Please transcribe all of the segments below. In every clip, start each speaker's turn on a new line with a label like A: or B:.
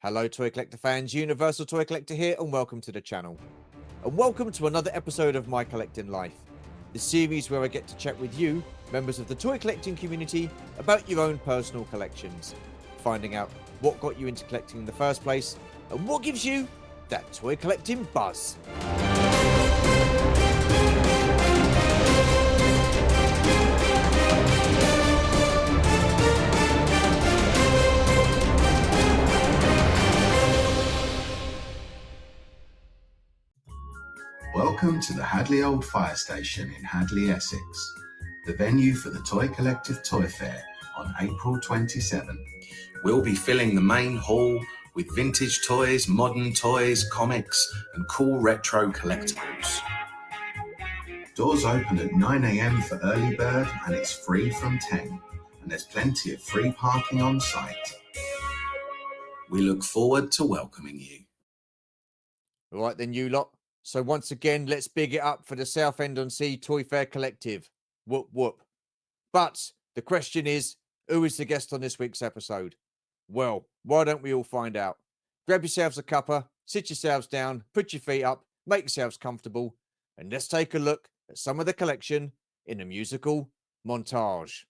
A: Hello Toy Collector fans, Universal Toy Collector here and welcome to the channel. And welcome to another episode of My Collecting Life, the series where I get to chat with you, members of the toy collecting community, about your own personal collections, finding out what got you into collecting in the first place and what gives you that toy collecting buzz.
B: Welcome to the Hadley Old Fire Station in Hadley, Essex, the venue for the Toy Collective Toy Fair on April 27. We'll be filling the main hall with vintage toys, modern toys, comics and cool retro collectibles. Doors open at 9 AM for early bird and it's free from 10, and there's plenty of free parking on site. We look forward to welcoming you.
A: All right then, you lot. So once again, let's big it up for the Southend-On-Sea Toy Fair Collective. Whoop whoop. But the question is, who is the guest on this week's episode? Well, why don't we all find out? Grab yourselves a cuppa, sit yourselves down, put your feet up, make yourselves comfortable, and let's take a look at some of the collection in a musical montage.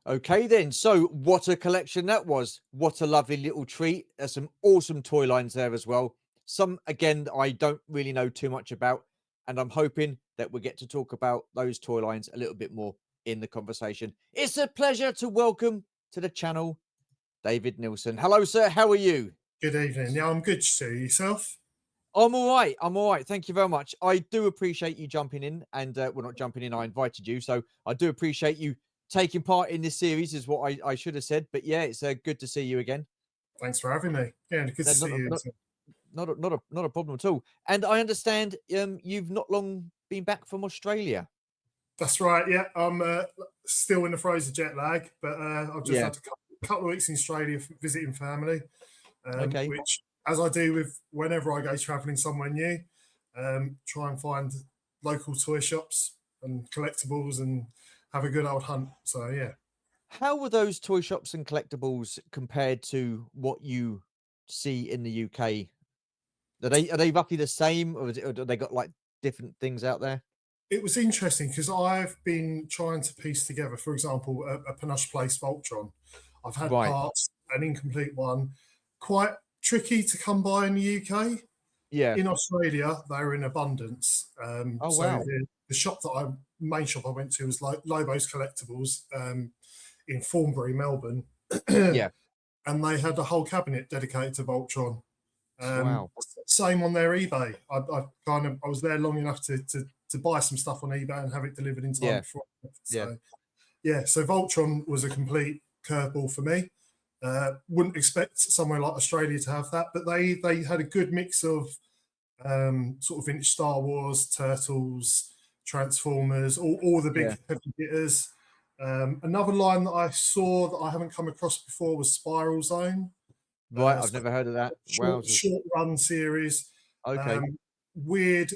A: Okay then, so what a collection that was. What a lovely little treat. There's some awesome toy lines there as well. Some, again, I don't really know too much about, and I'm hoping that we get to talk about those toy lines a little bit more in the conversation. It's a pleasure to welcome to the channel David Nilsson. Hello, sir. How are you?
C: Good evening. Yeah, I'm good, Stu. Yourself?
A: I'm all right. I'm all right. Thank you very much. I do appreciate you jumping in, and well, not jumping in. I invited you, so I do appreciate you taking part in this series. Is what I should have said. But yeah, it's good to see you again.
C: Thanks for having me. Yeah, good to
A: No,
C: see you.
A: not a problem at all. And I understand you've not long been back from Australia.
C: That's right. Yeah, I'm still in the throes of jet lag, but I've just
A: Yeah.
C: had a couple of weeks in Australia visiting family,
A: Okay.
C: which, as I do with whenever I go travelling somewhere new, try and find local toy shops and collectibles and have a good old hunt. So yeah.
A: How were those toy shops and collectibles compared to what you see in the UK? Are they roughly the same, or, or do they got like different things out there?
C: It was interesting because I've been trying to piece together, for example, a Panache Place Voltron. I've had
A: Right.
C: parts, an incomplete one, quite tricky to come by in the UK.
A: Yeah.
C: In Australia, they were in abundance.
A: Oh
C: So
A: wow.
C: the shop main shop I went to was like Lobo's Collectibles in Thornbury, Melbourne,
A: Yeah.
C: and they had a whole cabinet dedicated to Voltron.
A: Wow.
C: Same on their eBay. I was there long enough to buy some stuff on eBay and have it delivered in time
A: Yeah.
C: before.
A: Yeah.
C: So yeah, so Voltron was a complete curveball for me. Wouldn't expect somewhere like Australia to have that, but they had a good mix of sort of vintage Star Wars, Turtles, Transformers, all the big
A: Yeah.
C: heavy hitters. Another line that I saw that I haven't come across before was Spiral Zone.
A: Right.
C: It's
A: I've never heard of that.
C: short,
A: Wowzers.
C: short run series.
A: Okay.
C: Weird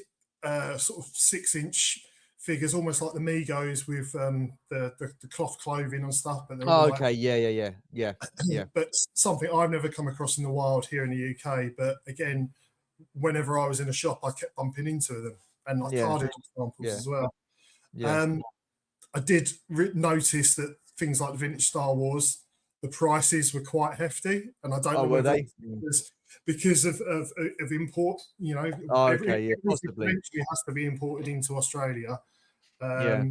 C: sort of 6-inch figures, almost like the Migos with the cloth clothing and stuff, but they're
A: Oh,
C: all
A: okay. Yeah.
C: but something I've never come across in the wild here in the UK. But again, whenever I was in a shop, I kept bumping into them and like
A: Yeah.
C: carded examples
A: Yeah.
C: as well.
A: Yeah.
C: I did notice that things like the vintage Star Wars, the prices were quite hefty, and I don't
A: Oh,
C: know
A: were
C: whether
A: they?
C: it was because of import. You know,
A: Oh,
C: everything
A: okay. Yeah. Possibly.
C: eventually has to be imported into Australia.
A: Yeah.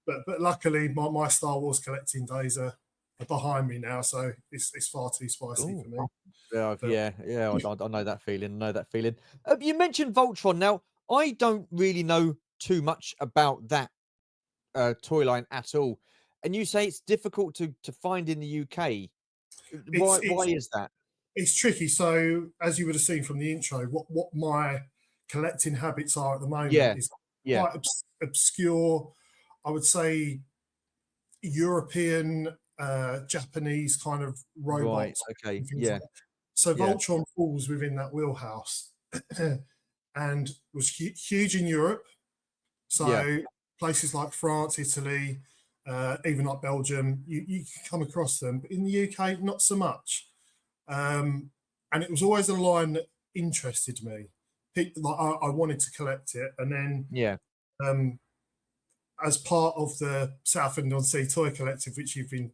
C: But luckily, my Star Wars collecting days are behind me now, so it's far too spicy
A: Ooh.
C: for me.
A: Yeah.
C: But
A: Yeah. I know that feeling. I know that feeling. You mentioned Voltron. Now, I don't really know too much about that toy line at all. And you say it's difficult to find in the UK.
C: it's
A: Why
C: it's
A: is that?
C: it's tricky. So as you would have seen from the intro, what my collecting habits are at the moment
A: Yeah.
C: is
A: Yeah.
C: quite obscure. I would say European, Japanese kind of
A: Right.
C: robots
A: Okay.
C: and things
A: Yeah.
C: like that. So
A: Yeah.
C: Voltron falls within that wheelhouse, and was huge in Europe.
A: Yeah.
C: So places like France, Italy, even like Belgium, you can come across them. But in the UK, not so much. And it was always a line that interested me. Like I wanted to collect it, and then
A: Yeah.
C: um, as part of the Southend-On-Sea Toy Collective, which you've been,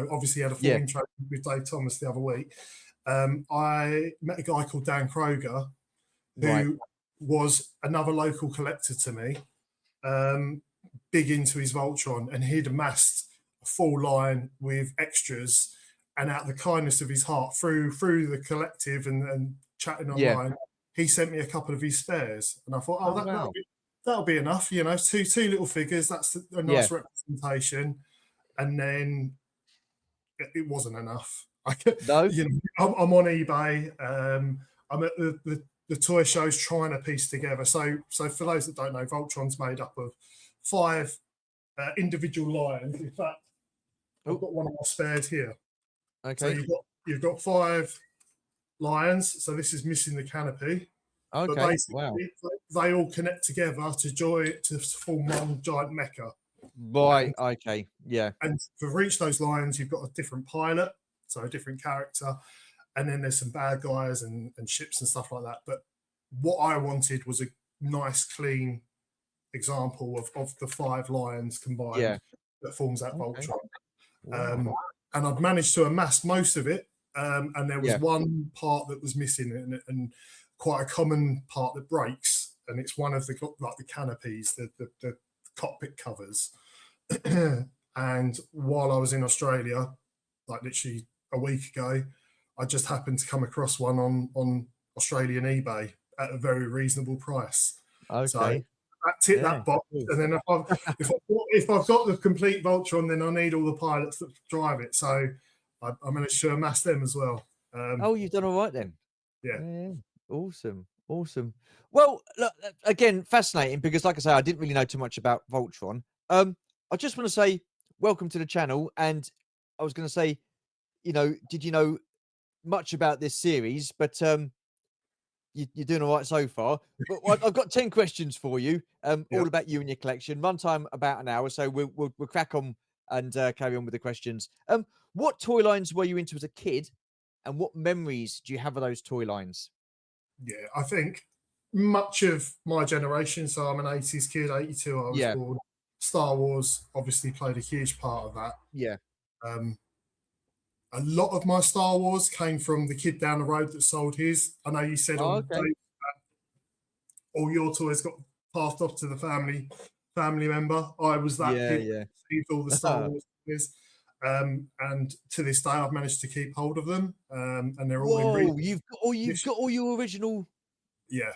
C: obviously had a full
A: Yeah.
C: intro with Dave Thomas the other week. I met a guy called Dan Kroger,
A: Right.
C: who was another local collector to me, big into his Voltron, and he'd amassed a full line with extras. And out of the kindness of his heart, through the collective and chatting
A: Yeah.
C: online, he sent me a couple of his spares, and I thought,
A: Oh wow.
C: that'll be enough. Two little figures. That's a
A: Yeah.
C: nice representation. And then it wasn't enough.
A: No.
C: I'm on eBay. I'm at the toy shows trying to piece together. So for those that don't know, Voltron's made up of 5 individual lines. In fact, I've got one of my spares here. So
A: Okay.
C: you've got 5 lions. So this is missing the canopy. But
A: Okay.
C: basically,
A: Wow.
C: they all connect together to form one giant mecha.
A: Right. Okay. Yeah.
C: And for each of those lions, you've got a different pilot, so a different character, and then there's some bad guys and ships and stuff like that. But what I wanted was a nice, clean example of the 5 lions combined
A: Yeah.
C: that forms that
A: Okay.
C: Voltron.
A: Wow.
C: And I've managed to amass most of it. And there was
A: Yeah.
C: one part that was missing, and quite a common part that breaks. And it's one of the canopies, the cockpit covers. And while I was in Australia, like literally a week ago, I just happened to come across one on Australian eBay at a very reasonable price. So
A: Okay.
C: that ticked
A: Yeah.
C: that box.
A: Cool.
C: And then if I've got the complete Voltron, then I need all the pilots that drive it. So I managed to amass them as well.
A: Oh, you've done all right then.
C: Yeah.
A: Yeah. Awesome. Awesome. Well, look, again, fascinating because, like I say, I didn't really know too much about Voltron. I just want to say welcome to the channel, and I was going to say, did you know much about this series? But you're doing all right so far. But I've got 10 questions for you, all
C: Yep.
A: about you and your collection. Run time about an hour, so we'll crack on and carry on with the questions. What toy lines were you into as a kid, and what memories do you have of those toy lines?
C: Yeah, I think much of my generation, so I'm an 80s kid, 82 I was
A: Yeah,
C: born. Star Wars obviously played a huge part of that.
A: yeah.
C: Um, a lot of my Star Wars came from the kid down the road that sold his. I know you said
A: Oh,
C: on
A: okay.
C: Dave, all your toys got passed off to the family member. I was that
A: Yeah,
C: kid
A: yeah.
C: that received all the Star Wars toys. And to this day, I've managed to keep hold of them, and they're all in
A: Whoa, you've got all your original.
C: yeah.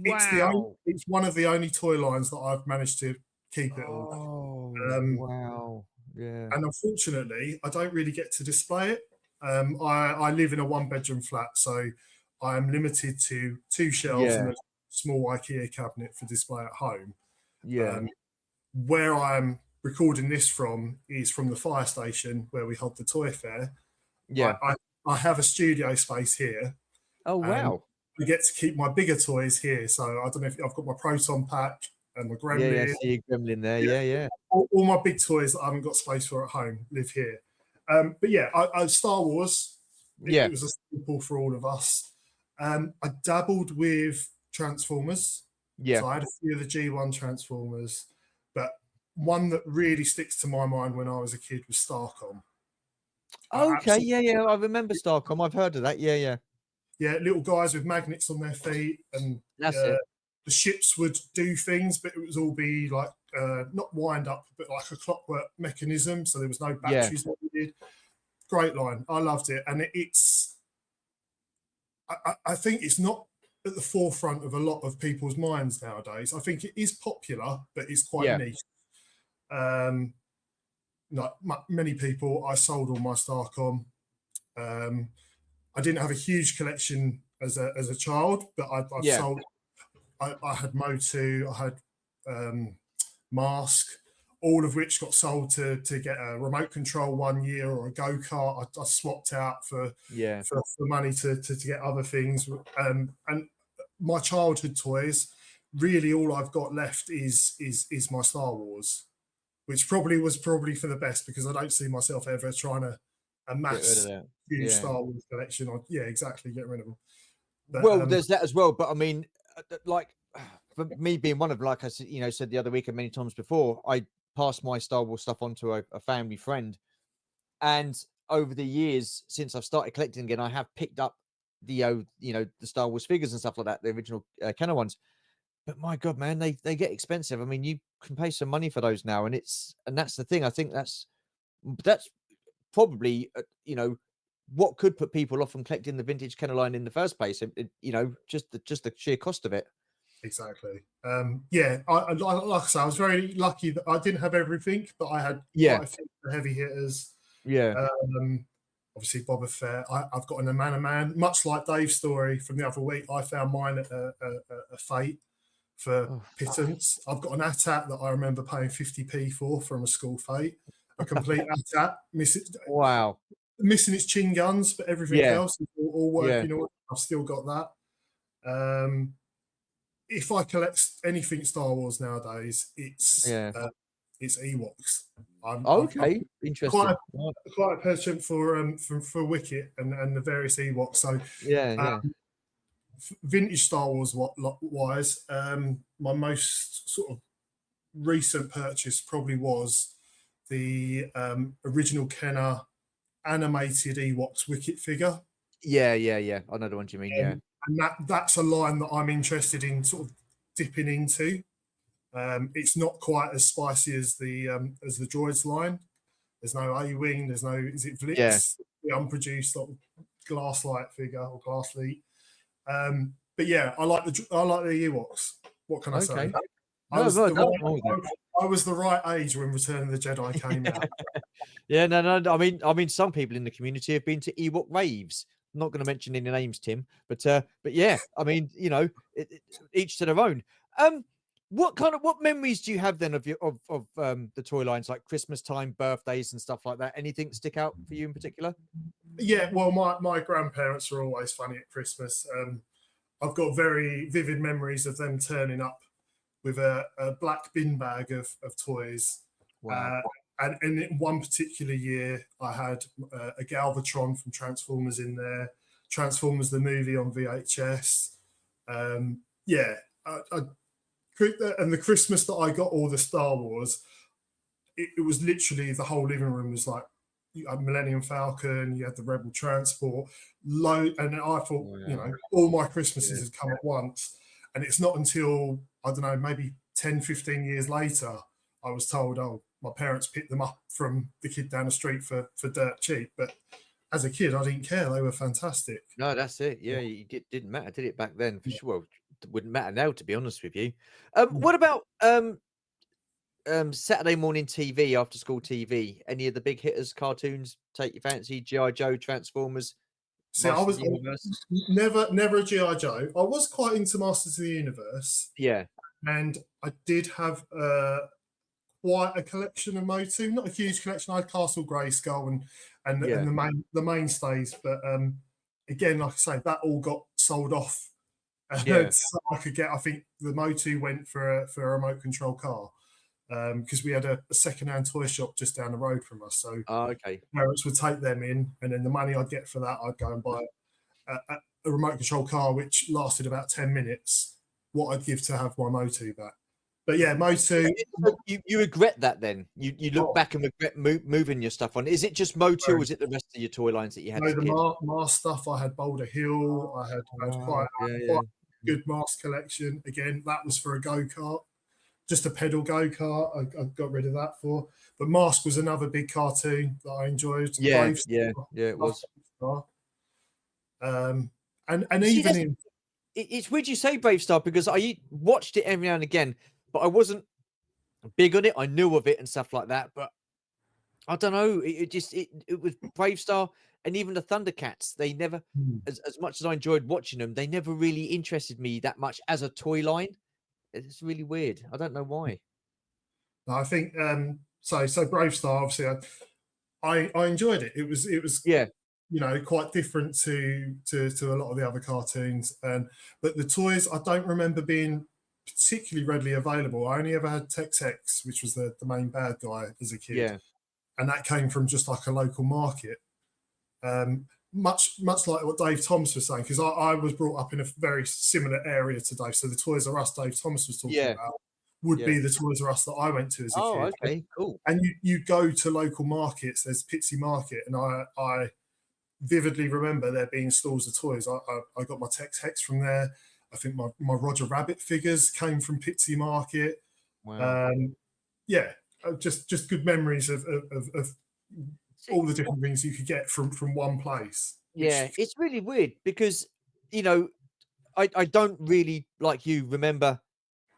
A: Wow.
C: It's one of the only toy lines that I've managed to keep it all.
A: Oh,
C: Um,
A: wow. Yeah.
C: and unfortunately, I don't really get to display it. I live in a one-bedroom flat, so I am limited to 2 shelves and
A: Yeah.
C: a small IKEA cabinet for display at home.
A: Yeah.
C: Um, where I'm recording this from is from the fire station where we hold the toy fair.
A: Yeah.
C: I have a studio space here,
A: Oh,
C: and
A: wow.
C: I get to keep my bigger toys here. So I don't know if I've got my Proton pack and my
A: Yeah, yeah. I
C: Gremlin.
A: see a gremlin there.
C: Yeah,
A: Yeah, yeah.
C: all my big toys that I haven't got space for at home live here. But yeah, Star Wars,
A: Yeah.
C: it was a staple for all of us. I dabbled with Transformers.
A: Yeah.
C: So I had a few of the G1 Transformers, but one that really sticks to my mind when I was a kid was Starcom. I
A: Okay.
C: absolutely,
A: Yeah, yeah. I remember Starcom. I've heard of that. Yeah, yeah.
C: yeah, little guys with magnets on their feet, and
A: That's it.
C: the ships would do things, but it was all be like not wind up, but like a clockwork mechanism. So there was no
A: Yeah.
C: batteries needed. Great line. I loved it, and I think it's not at the forefront of a lot of people's minds nowadays. I think it is popular, but it's quite
A: Yeah.
C: niche. Um, Like many people, I sold all my Starcom. I didn't have a huge collection as a child, but I've
A: Yeah.
C: sold. I had Motu, I had Mask, all of which got sold to get a remote control 1 year or a go kart. I swapped out
A: Yeah.
C: for money to get other things. And my childhood toys, really, all I've got left is my Star Wars, which probably was for the best because I don't see myself ever trying to
A: Get rid of
C: amass
A: that.
C: huge
A: Yeah.
C: Star Wars collection. Or yeah, exactly, get rid of them. But
A: Well, there's that as well. But I mean, like for me being one of, like I said, said the other week and many times before, I passed my Star Wars stuff on to a family friend, and over the years since I've started collecting again, I have picked up the Star Wars figures and stuff like that, the original Kenner ones. But my God, man, they get expensive. I mean, you can pay some money for those now, and that's the thing. I think that's probably what could put people off from collecting the vintage Kenner line in the first place. Just the sheer cost of it.
C: exactly, yeah. Like I say, I was very lucky that I didn't have everything, but I had
A: Yeah,
C: quite a few heavy hitters.
A: yeah.
C: Um, Obviously, Boba Fett. I've got an Amana Man, much like Dave's story from the other week. I found mine at a fate for
A: Oh,
C: pittance. I've got an AT-AT that I remember paying 50p for from a school fete. A complete AT-AT, missing its chin guns, but everything
A: yeah,
C: else is all
A: yeah,
C: working. I've still got that. If I collect anything Star Wars nowadays,
A: yeah.
C: it's Ewoks. I'm
A: Okay,
C: quite
A: interesting. Right.
C: quite a penchant for Wicket and the various Ewoks. So
A: Yeah,
C: uh,
A: yeah,
C: vintage Star Wars wise, my most sort of recent purchase probably was the original Kenner animated Ewoks Wicket figure.
A: yeah, yeah, yeah. I know the ones you mean. Yeah,
C: And that's a line that I'm interested in sort of dipping into. It's not quite as spicy as the droids line, There's no A-wing. There's no, is it Vlix?
A: Yeah.
C: The unproduced sort of glass light figure or glass leak. But yeah, I like the Ewoks. What can I say?
A: Okay.
C: I was,
A: No,
C: the
A: nothing wrong with that.
C: I was the right age when Return of the Jedi came out.
A: Yeah, no. I mean, some people in the community have been to Ewok raves. I'm not going to mention any names, Tim, but yeah, I mean, you know, each to their own. What memories do you have then of the toy lines, like Christmas time, birthdays, and stuff like that? Anything stick out for you in particular?
C: Yeah, well, my grandparents are always funny at Christmas. I've got very vivid memories of them turning up with a black bin bag of toys.
A: Wow.
C: And in one particular year, I had a Galvatron from Transformers in there, Transformers the movie on VHS. Yeah, and the Christmas that I got all the Star Wars, it was literally the whole living room was like, you had Millennium Falcon, you had the Rebel Transport, and I thought, you know, all my Christmases had come at once. And it's not until, I don't know, maybe 10, 15 years later, I was told, oh, my parents picked them up from the kid down the street for dirt cheap. But as a kid, I didn't care. They were fantastic.
A: No, that's it. Yeah, it didn't matter, did it, back then? For sure. Well, it wouldn't matter now, to be honest with you. What about Saturday morning TV, after school TV? Any of the big hitters, cartoons take your fancy? G.I. Joe, Transformers,
C: See, I was never a G.I. Joe. I was quite into Masters of the Universe.
A: Yeah.
C: And I did have quite a collection of Motu, not a huge collection. I had Castle Grayskull and the mainstays, but again, like I say, that all got sold off. So I could get. I think the Motu went for a remote control car because we had a second-hand toy shop just down the road from us. So parents would take them in, and then the money I'd get for that, I'd go and buy a remote control car, which lasted about 10 minutes. What I'd give to have my Motu back. But yeah, Motu.
A: You regret that then? You look back and regret moving your stuff on. Is it just Motu, or is it the rest of your toy lines that you had?
C: No, the Mars stuff. I had Boulder Hill. I had quite a good Mars collection. Again, that was for a go-kart, just a pedal go-kart. I got rid of that for. But Mask was another big cartoon that I enjoyed.
A: Yeah, it was.
C: And even
A: it's weird you say Brave Star, because I watched it every now and again, but I wasn't big on it. I knew of it and stuff like that, but I don't know. It was Brave Star, and even the Thundercats. They never, as much as I enjoyed watching them, they never really interested me that much as a toy line. It's really weird. I don't know why.
C: I think so Brave Star, obviously, I enjoyed it. It was you know, quite different to a lot of the other cartoons. But the toys, I don't remember being particularly readily available. I only ever had Tex-X, which was the main bad guy as a kid.
A: Yeah.
C: And that came from just like a local market. Much like what Dave Thomas was saying, because I was brought up in a very similar area to Dave. So the Toys R Us Dave Thomas was talking about would be the Toys R Us that I went to as a kid.
A: Oh, okay, cool.
C: And you go to local markets, there's Pitsy Market, and I vividly remember there being stalls of toys. I got my Tex-Hex from there. I think my Roger Rabbit figures came from Pitsy Market.
A: Wow.
C: Just good memories of all the different things you could get from one place.
A: Yeah, it's really weird because, you know, I don't really, like you, remember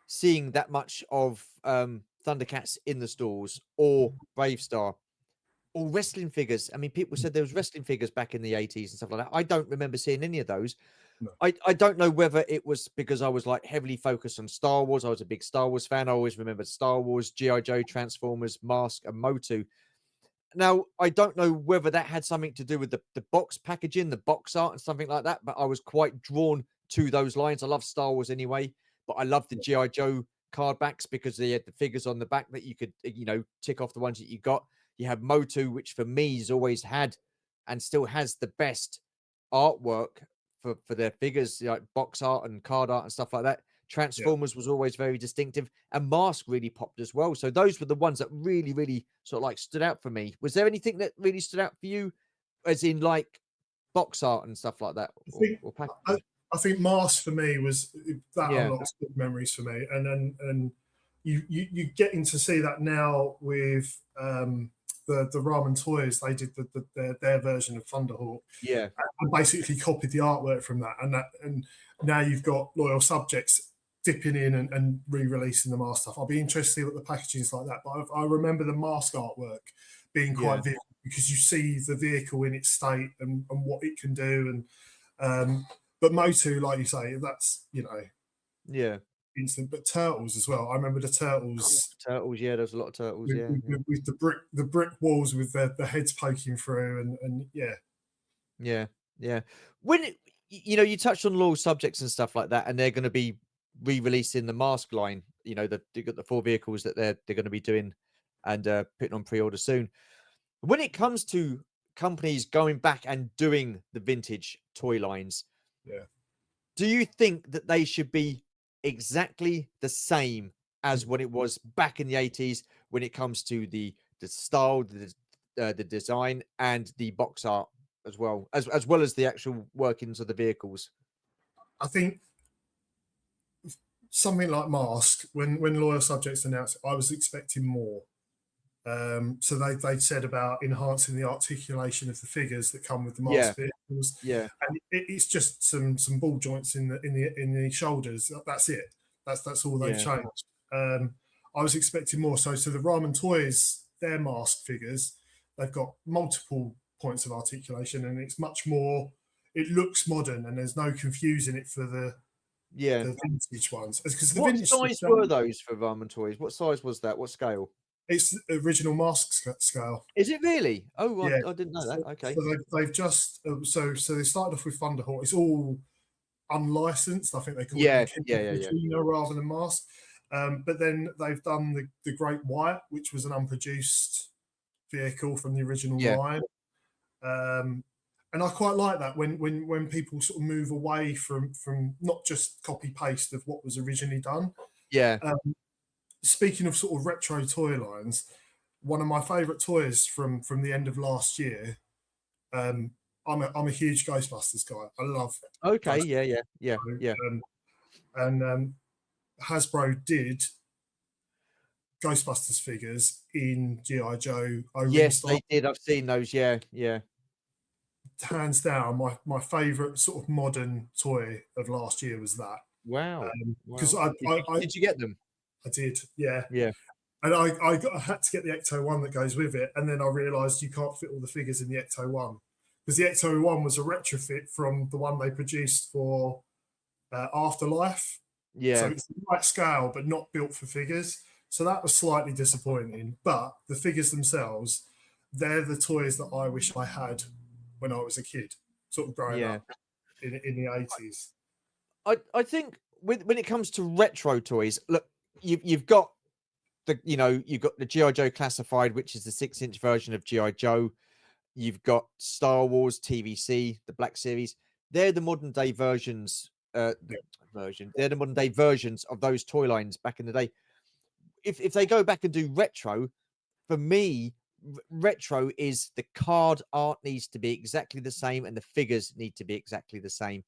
A: seeing that much of Thundercats in the stores or Brave Star or wrestling figures. I mean, people said there was wrestling figures back in the 80s and stuff like that. I don't remember seeing any of those.
C: No.
A: I don't know whether it was because I was like heavily focused on Star Wars. I was a big Star Wars fan. I always remembered Star Wars, G.I. Joe, Transformers, Mask, and Motu. Now, I don't know whether that had something to do with the box packaging, the box art and something like that, but I was quite drawn to those lines. I love Star Wars anyway, but I love the G.I. Joe card backs because they had the figures on the back that you could, you know, tick off the ones that you got. You have Motu, which for me has always had and still has the best artwork for their figures, like box art and card art and stuff like that. Transformers was always very distinctive, and Mask really popped as well. So those were the ones that really, really sort of like stood out for me. Was there anything that really stood out for you, as in like box art and stuff like that?
C: I think Mask for me was that unlocks good memories for me, and you getting to see that now with the Ramen Toys, they did their version of Thunderhawk
A: Yeah.
C: and basically copied the artwork from that. And now you've got Loyal Subjects dipping in and re-releasing the mask stuff. I'll be interested to see what the packaging is like that. But I remember the mask artwork being quite vivid because you see the vehicle in its state and what it can do. And but Motu, like you say, that's
A: Yeah.
C: instant. But Turtles as well. I remember the Turtles.
A: Turtles, yeah, there's a lot of turtles, yeah.
C: With the brick walls with the heads poking through and yeah.
A: Yeah, yeah. When you touched on Loyal Subjects and stuff like that, and they're gonna be re-releasing the mask line, they got the 4 vehicles that they're gonna be doing and, putting on pre-order soon. When it comes to companies going back and doing the vintage toy lines,
C: Yeah.
A: do you think that they should be exactly the same as what it was back in the 80s when it comes to the style, the design, and the box art as well as the actual workings of the vehicles?
C: I think something like Mask, when Loyal Subjects announced it, I was expecting more. So they said about enhancing the articulation of the figures that come with the
A: Yeah,
C: mask vehicles,
A: yeah,
C: and it's just some ball joints in the shoulders. That's it. That's all they've
A: yeah,
C: changed. I was expecting more. So the Ramen Toys, their mask figures, they've got multiple points of articulation, and it's much more. It looks modern, and there's no confusing it for
A: yeah.
C: the vintage ones because the
A: What
C: vintage
A: size were those for Ramen Toys? What size was that? What scale?
C: it's the original mask scale.
A: Is it really? Oh,
C: Yeah.
A: I didn't know that. Okay.
C: So they've just so they started off with Thunderhawk. It's all unlicensed. I think they call it
A: Yeah, yeah, yeah, yeah.
C: Machina rather than mask. But then they've done the Great White, which was an unproduced vehicle from the original
A: Yeah,
C: line. And I quite like that when people sort of move away from not just copy paste of what was originally done.
A: yeah.
C: Speaking of sort of retro toy lines, one of my favourite toys from the end of last year. I'm a huge Ghostbusters guy. I love
A: Okay,
C: Ghostbusters.
A: yeah, yeah, yeah, yeah.
C: And Hasbro did Ghostbusters figures in GI Joe O-ring
A: Yes,
C: style.
A: they did. I've seen those. Yeah, yeah,
C: Hands down, my favourite sort of modern toy of last year was that.
A: wow,
C: Because
A: wow. Did you get them?
C: I did, yeah.
A: Yeah,
C: And I had to get the Ecto One that goes with it, and then I realised you can't fit all the figures in the Ecto One because the Ecto One was a retrofit from the one they produced for Afterlife. So
A: yeah,
C: it's the right scale, but not built for figures. So that was slightly disappointing. But the figures themselves, they're the toys that I wish I had when I was a kid, sort of growing
A: yeah.
C: up in the 80s.
A: I think when it comes to retro toys, look, you've got you've got the GI Joe Classified, which is the 6-inch version of GI Joe. You've got Star Wars TVC, the Black Series. They're the modern day versions. They're the modern day versions of those toy lines back in the day. If they go back and do retro, for me, retro is the card art needs to be exactly the same and the figures need to be exactly the same.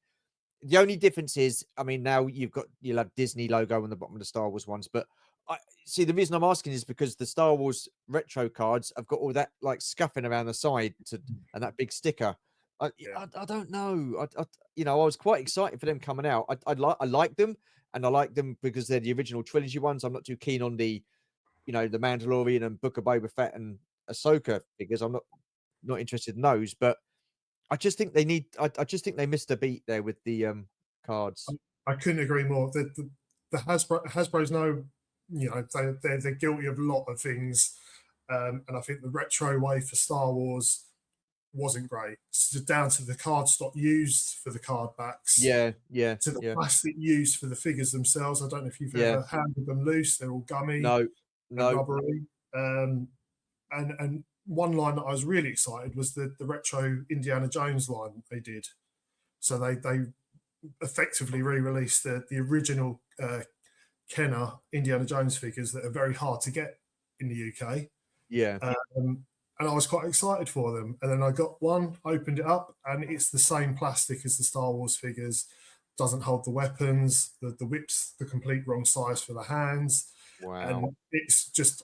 A: The only difference is, I mean, now you'll have Disney logo on the bottom of the Star Wars ones, but I see the reason I'm asking is because the Star Wars retro cards have got all that like scuffing around the side and that big sticker.
C: Yeah.
A: I don't know. I was quite excited for them coming out. I like them, and I like them because they're the original trilogy ones. I'm not too keen on the the Mandalorian and Book of Boba Fett and Ahsoka figures. I'm not interested in those, but I just think they need. I just think they missed a beat there with the cards.
C: I couldn't agree more. The Hasbro's no, they're guilty of a lot of things, and I think the retro way for Star Wars wasn't great. It's down to the card stock used for the card backs,
A: Yeah, yeah,
C: to the
A: yeah,
C: plastic used for the figures themselves. I don't know if you've
A: yeah.
C: ever handled them loose; they're all gummy
A: No,
C: and
A: no.
C: rubbery. And one line that I was really excited was the retro Indiana Jones line they did. So they effectively re-released the original Kenner Indiana Jones figures that are very hard to get in the UK.
A: Yeah,
C: Um, and I was quite excited for them. And then I got one, opened it up, and it's the same plastic as the Star Wars figures. Doesn't hold the weapons. The whip's the complete wrong size for the hands,
A: wow.
C: and it's just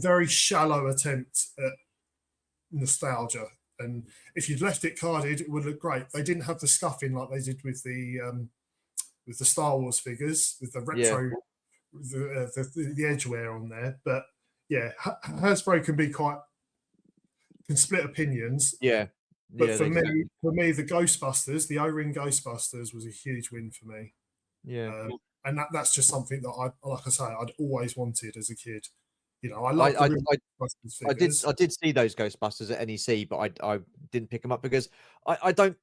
C: very shallow attempt at nostalgia. And if you'd left it carded, it would look great. They didn't have the scuffing like they did with the Star Wars figures, with the retro, the edge wear on there. But yeah, Hasbro can split opinions.
A: Yeah.
C: But
A: Yeah,
C: for
A: exactly.
C: me, the Ghostbusters, the O-ring Ghostbusters, was a huge win for me.
A: Yeah.
C: And that's just something that like I say, I'd always wanted as a kid. You know, I
A: I
C: love the
A: I
C: real
A: I
C: Ghostbusters
A: I did
C: figures.
A: I did see those Ghostbusters at NEC, but I didn't pick them up because I don't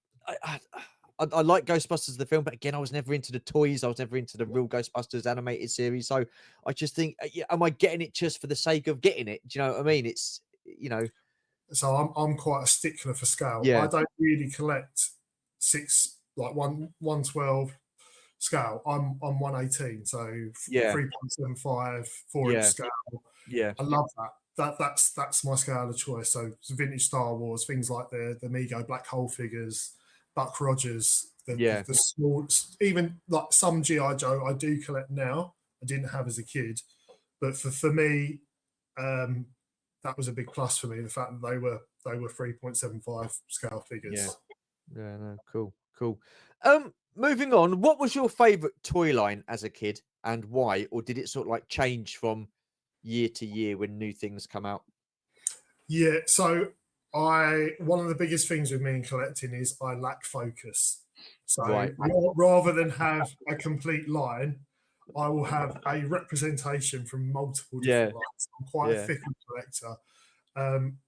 A: I like Ghostbusters the film, but again, I was never into the toys. I was never into the real Ghostbusters animated series. So I just think, yeah, am I getting it just for the sake of getting it? Do you know what I mean? It's
C: So I'm quite a stickler for scale. I
A: yeah,
C: don't really collect 112 scale. I'm 118, so
A: yeah,
C: 3.75 4-inch
A: yeah,
C: scale.
A: yeah,
C: I love that. That's my scale of choice. So vintage Star Wars, things like the Mego Black Hole figures, Buck Rogers,
A: yeah,
C: the small, even like some GI Joe I do collect now. I didn't have as a kid, but for me, that was a big plus for me. The fact that they were 3.75 scale
A: yeah.
C: figures.
A: Yeah, no, cool, cool. Moving on, what was your favorite toy line as a kid and why? Or did it sort of like change from year to year when new things come out?
C: Yeah, so one of the biggest things with me in collecting is I lack focus. So
A: Right.
C: rather than have a complete line, I will have a representation from multiple
A: Yeah,
C: different lines. I'm quite a
A: yeah,
C: fickle collector. Um,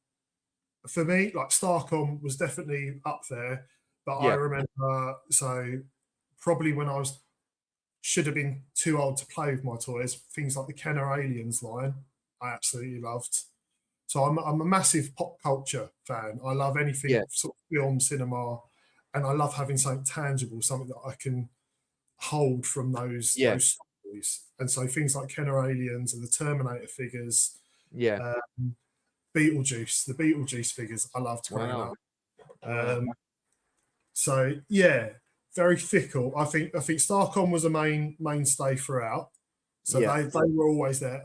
C: for me, like Starcom was definitely up there, but I
A: yeah,
C: remember probably when I was should have been too old to play with my toys, things like the Kenner Aliens line, I absolutely loved. So I'm a massive pop culture fan. I love
A: yeah,
C: anything sort of film, cinema, and I love having something tangible, something that I can hold from
A: yeah,
C: those stories. And so things like Kenner Aliens and the Terminator figures,
A: yeah.
C: um, the Beetlejuice figures, I loved growing
A: Wow.
C: up.
A: Wow.
C: So yeah, very fickle. I think Starcom was a mainstay throughout. So
A: Yeah.
C: they were always there.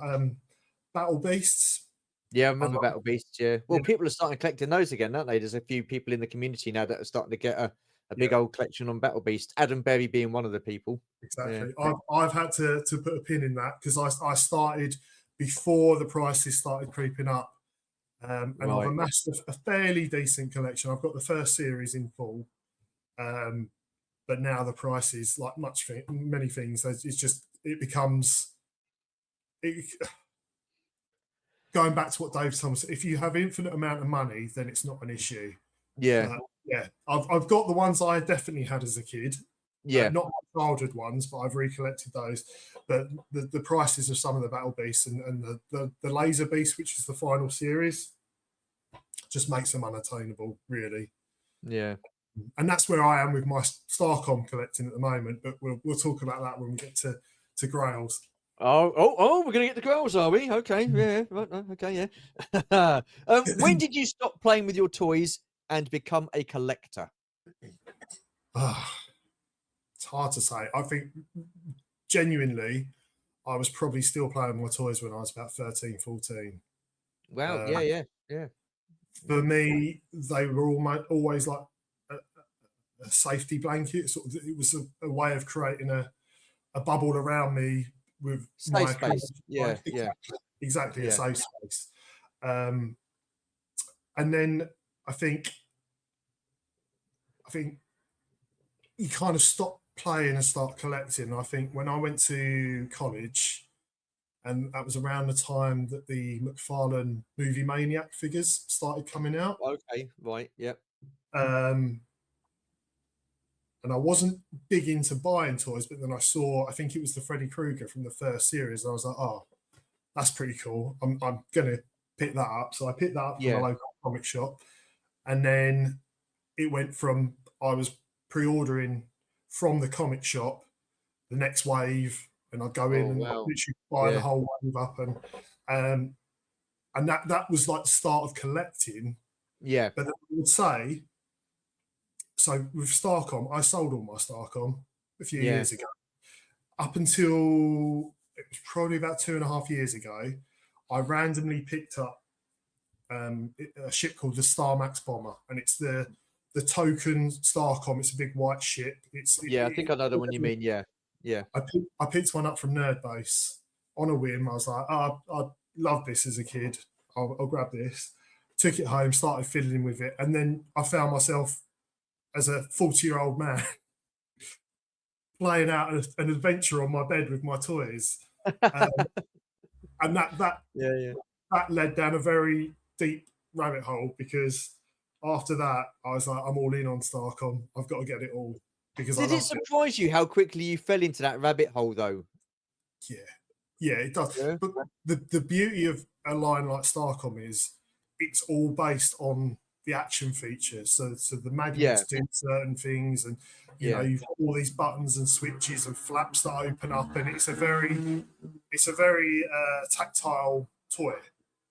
C: Battle Beasts,
A: Yeah, I
C: I
A: remember
C: love.
A: Battle Beasts, yeah.
C: Yeah,
A: Well, people are starting collecting those again, aren't they? There's a few people in the community now that are starting to get a
C: yeah.
A: big old collection on Battle Beast. Adam Berry being one of the people. Yeah.
C: Exactly. I've had to put a pin in that because I started before the prices started creeping up, and I've
A: Right.
C: amassed a fairly decent collection. I've got the first series in full, um, but now the prices, like many things, it's just it becomes it, going back to what Dave Thomas. If you have infinite amount of money, then it's not an issue.
A: Yeah.
C: But yeah, I've got the ones I definitely had as a kid.
A: Yeah.
C: Not my childhood ones, but I've recollected those. But the prices of some of the battle beasts and the laser beast, which is the final series, just makes them unattainable, really.
A: Yeah.
C: And that's where I am with my Starcom collecting at the moment. But we'll talk about that when we get to Grails.
A: Oh, we're gonna get the girls, are we? Okay, yeah, right, okay, yeah. When did you stop playing with your toys and become a collector?
C: It's hard to say. I think genuinely, I was probably still playing with my toys when I was about 13, 14.
A: Wow,
C: Um,
A: yeah, yeah, yeah,
C: for
A: yeah,
C: me, they were always like a safety blanket. Sort of, it was a way of creating a bubble around me with
A: safe
C: my
A: space. Yeah, yeah,
C: exactly a
A: yeah,
C: safe space. Um, and then I think I think you kind of stop playing and start collecting. I think when I went to college, and that was around the time that the McFarlane Movie Maniac figures started coming out.
A: okay, right, yeah,
C: Um, and I wasn't big into buying toys, but then I think it was the Freddy Krueger from the first series. And I was like, oh, that's pretty cool. I'm going to pick that up. So I picked that up from the
A: yeah,
C: local comic shop. And then it went from, I was pre ordering from the comic shop the next wave, and I'd go in
A: oh
C: and
A: wow,
C: literally buy the
A: yeah,
C: whole wave up. And that was like the start of collecting.
A: yeah,
C: But I would say, so with Starcom, I sold all my Starcom a few
A: yeah,
C: years ago. Up until it was probably about 2.5 years ago, I randomly picked up a ship called the Star Max Bomber, and it's the token Starcom. It's a big white ship.
A: Yeah, I think I know the one you mean. Yeah, yeah.
C: I picked one up from Nerd Base on a whim. I was like, oh, I love this as a kid. I'll grab this. Took it home, started fiddling with it, and then I found myself as a 40-year-old man playing out an adventure on my bed with my toys, um, and
A: Yeah, yeah.
C: that led down a very deep rabbit hole, because after that I was like, I'm all in on Starcom. I've got to get it all because I
A: Did it
C: loved it.
A: surprise you how quickly you fell into that rabbit hole, though?
C: Yeah, it does.
A: Yeah.
C: But the beauty of a line like Starcom is it's all based on the action features. So the
A: Yeah,
C: magnets do certain things, and
A: yeah,
C: you've got all these buttons and switches and flaps that open up, and it's a very tactile toy.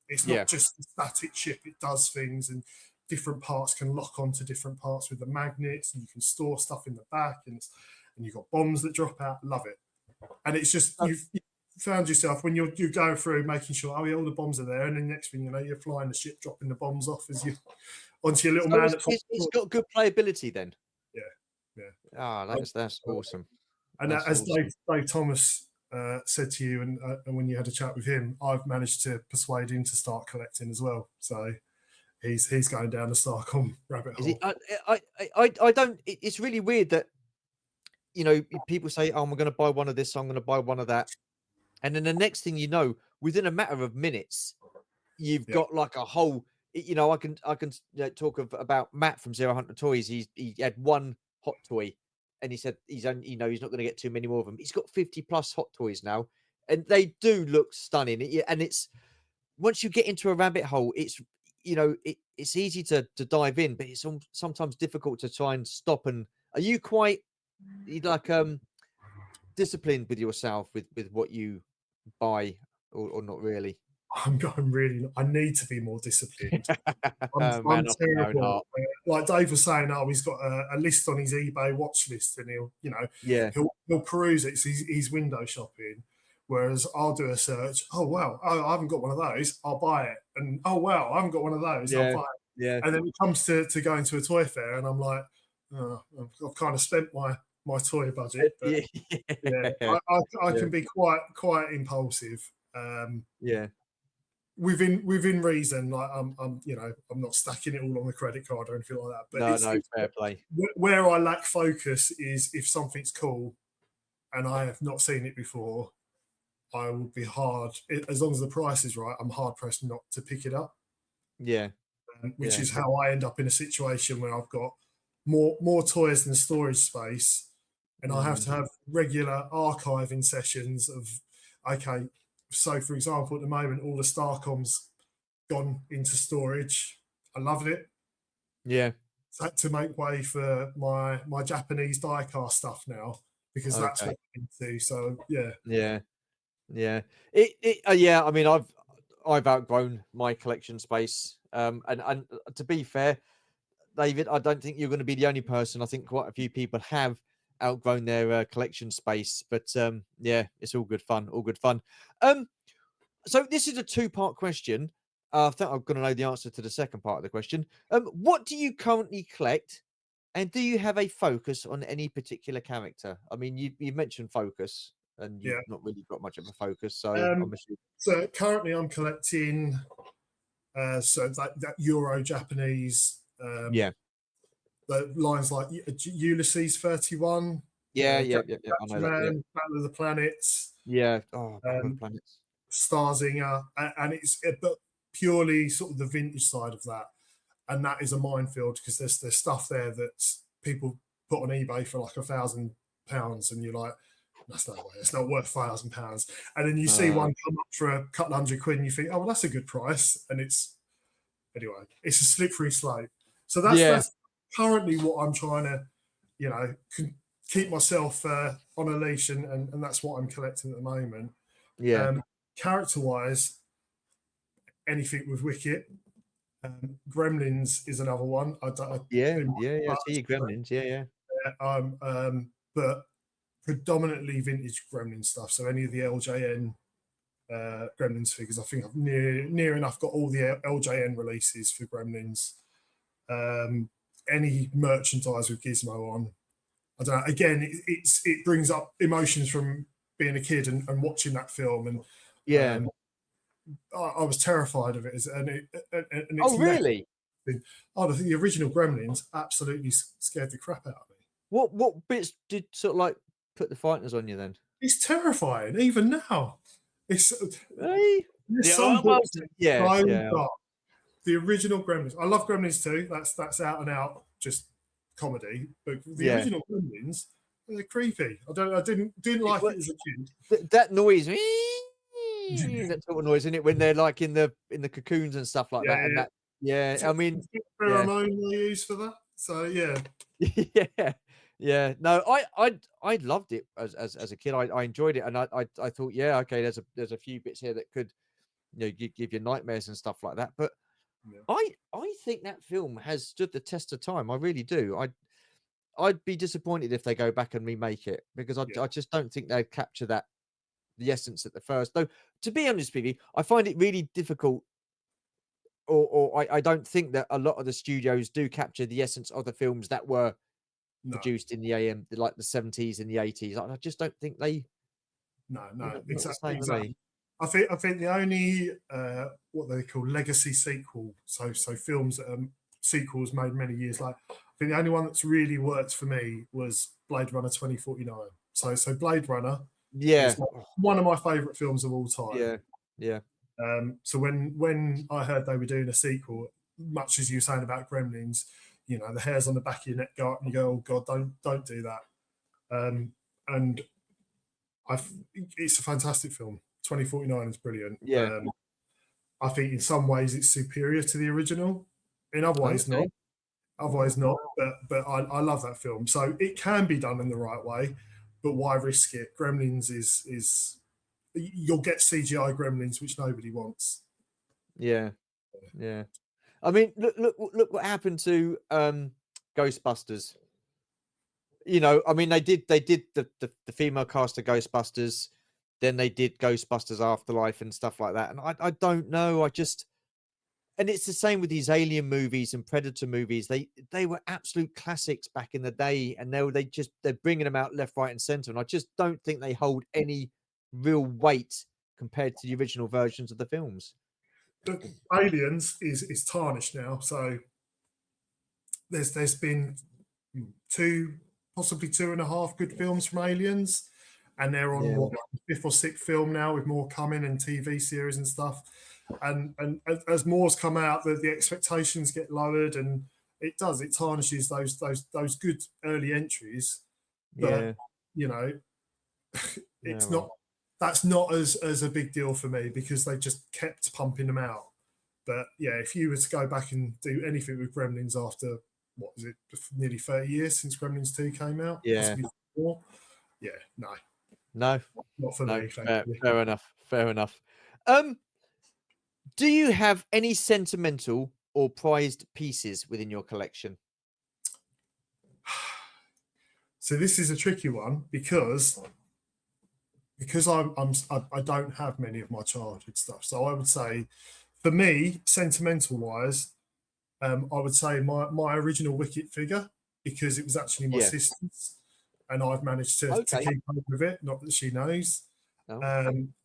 C: It's
A: yeah.
C: not just a static chip. It does things, and different parts can lock onto different parts with the magnets, and you can store stuff in the back, and you've got bombs that drop out. Love it. And it's just you've found yourself when you're going through making sure, oh yeah, all the bombs are there, and then next thing you know, you're flying the ship, dropping the bombs off as you onto your little
A: So
C: man.
A: it's got good playability then.
C: Yeah, yeah.
A: Ah, that's awesome.
C: And
A: That's
C: as
A: awesome.
C: Dave Thomas said to you, and when you had a chat with him, I've managed to persuade him to start collecting as well. So he's going down the Starcom rabbit
A: Is
C: hole.
A: it? I don't. It's really weird that people say, "Oh, I'm going to buy one of this. I'm going to buy one of that," and then the next thing you know, within a matter of minutes, you've
C: Yeah.
A: got like a whole. I can talk about Matt from Zero Hunter Toys. He had one hot toy, and he said he's only he's not going to get too many more of them. He's got 50 plus hot toys now, and they do look stunning. And it's once you get into a rabbit hole, it's it's easy to dive in, but it's sometimes difficult to try and stop. And are you quite like disciplined with yourself with what you buy, or not really?
C: I'm really. I need to be more disciplined. I'm
A: Man after my own
C: terrible.
A: heart.
C: Like Dave was saying, oh, he's got a list on his eBay watch list, and
A: Yeah,
C: he'll peruse it. So he's window shopping. Whereas I'll do a search. Oh wow, oh, I haven't got one of those. I'll buy it. And oh wow, I haven't got one of those. I'll
A: yeah,
C: buy it.
A: yeah.
C: And then it comes to going to a toy fair, and I'm like, oh, I've kind of spent my toy budget. But
A: Yeah,
C: yeah,
A: yeah,
C: I
A: yeah,
C: can be quite impulsive.
A: yeah.
C: Within reason. Like I'm not stacking it all on the credit card or anything like that. But
A: No,
C: it's
A: no, fair play.
C: where I lack focus is if something's cool and I have not seen it before, I will be as long as the price is right. I'm hard pressed not to pick it up,
A: Yeah,
C: which
A: yeah,
C: is how I end up in a situation where I've got more toys than storage space, and I have to have regular archiving sessions of, okay, so for example, at the moment, all the Starcoms gone into storage. I loved it.
A: yeah.
C: Had to make way for my Japanese diecast stuff now, because that's
A: Okay.
C: what I'm into. So yeah,
A: Yeah, yeah. Yeah. I mean, I've outgrown my collection space. And to be fair, David, I don't think you're going to be the only person. I think quite a few people have outgrown their collection space. But yeah, it's all good fun. All good fun. So this is a two-part question. I think I'm going to know the answer to the second part of the question. What do you currently collect, and do you have a focus on any particular character? I mean, you mentioned focus, and you've
C: yeah.
A: not really got much of a focus, so I'm
C: Um,
A: assuming.
C: so currently, I'm collecting so that Euro Japanese,
A: Yeah,
C: the lines like Ulysses 31,
A: yeah, yeah,
C: Captain
A: yeah, yeah. I know that. Yeah,
C: Man, Battle of the Planets,
A: yeah. Oh, Battle of the
C: um,
A: Planets.
C: Starzinger, and it's but purely sort of the vintage side of that, and that is a minefield, because there's stuff there that people put on eBay for like £1,000, and you're like, that's no way, it's not worth £1,000. And then you see one come up for a couple £100, and you think, oh well, that's a good price, and it's a slippery slope. So
A: Yeah,
C: that's currently what I'm trying to, keep myself on a leash, and that's what I'm collecting at the moment.
A: yeah,
C: Character wise, anything with Wicket. Gremlins is another one. I don't
A: yeah,
C: do
A: yeah, yeah. I
C: much,
A: see your Gremlins. Yeah, yeah,
C: but predominantly vintage Gremlin stuff. So any of the LJN, Gremlins figures. I think I've near enough got all the LJN releases for Gremlins. Any merchandise with Gizmo on. I don't know. Again, it brings up emotions from being a kid and watching that film, and
A: Yeah.
C: I was terrified of it. And it's
A: Oh, really?
C: The original Gremlins absolutely scared the crap out of me.
A: What bits did sort of like put the frighteners on you then?
C: It's terrifying, even now. It's
A: Hey?
C: there's
A: Yeah,
C: some bits that
A: yeah,
C: so
A: yeah.
C: dark. The original Gremlins. I love Gremlins too. That's out and out just comedy. But the
A: Yeah.
C: original Gremlins, they're creepy. I didn't like it as a kid.
A: That noise, that sort of noise, isn't it? When they're like in the cocoons and stuff like that, and that, yeah. I mean,
C: pheromone they use for that. So yeah,
A: yeah, yeah. No, I loved it as a kid. I enjoyed it, and I thought, yeah, okay, there's a few bits here that could, you know, give you nightmares and stuff like that. But
C: yeah.
A: I think that film has stood the test of time. I really do. I'd be disappointed if they go back and remake it, because I just don't think they'd capture the essence at the first. Though, to be honest with you, I find it really difficult, or I don't think that a lot of the studios do capture the essence of the films that were produced in the like the 70s and the 80s. I just don't think they.
C: No,
A: Not
C: exactly.
A: the same,
C: I think the only what they call legacy sequel, so films that are sequels made many years later. I think the only one that's really worked for me was Blade Runner 2049. So Blade Runner,
A: yeah,
C: one of my favourite films of all time.
A: yeah, yeah.
C: So when I heard they were doing a sequel, much as you were saying about Gremlins, you know, the hairs on the back of your neck go up and you go, oh God, don't do that. And it's a fantastic film. 2049 is brilliant.
A: Yeah.
C: I think in some ways it's superior to the original. In other ways, not. Otherwise, not. But I love that film. So it can be done in the right way, but why risk it? Gremlins is you'll get CGI Gremlins, which nobody wants.
A: Yeah, yeah. I mean, look what happened to Ghostbusters. You know, I mean, they did the female cast of Ghostbusters, then they did Ghostbusters Afterlife and stuff like that. And I don't know. And it's the same with these Alien movies and Predator movies. They were absolute classics back in the day, and they're bringing them out left, right, and center. And I just don't think they hold any real weight compared to the original versions of the films.
C: But Aliens is tarnished now, so there's been possibly 2.5 good films from Aliens, and they're on what, like, 5th or 6th film now, with more coming and TV series and stuff. And as more's come out, the expectations get lowered, and it tarnishes those good early entries. But you know, it's not. That's not as a big deal for me, because they just kept pumping them out. But yeah, if you were to go back and do anything with Gremlins after, what was it, nearly 30 years since Gremlins 2 came out?
A: Yeah.
C: Yeah, no.
A: No.
C: Not for me.
A: Fair enough. Fair enough. Do you have any sentimental or prized pieces within your collection?
C: So this is a tricky one, because I don't have many of my childhood stuff. So I would say, for me, sentimental wise, I would say my original Wicket figure, because it was actually my sister's, and I've managed to keep up with it. Not that she knows.
A: No.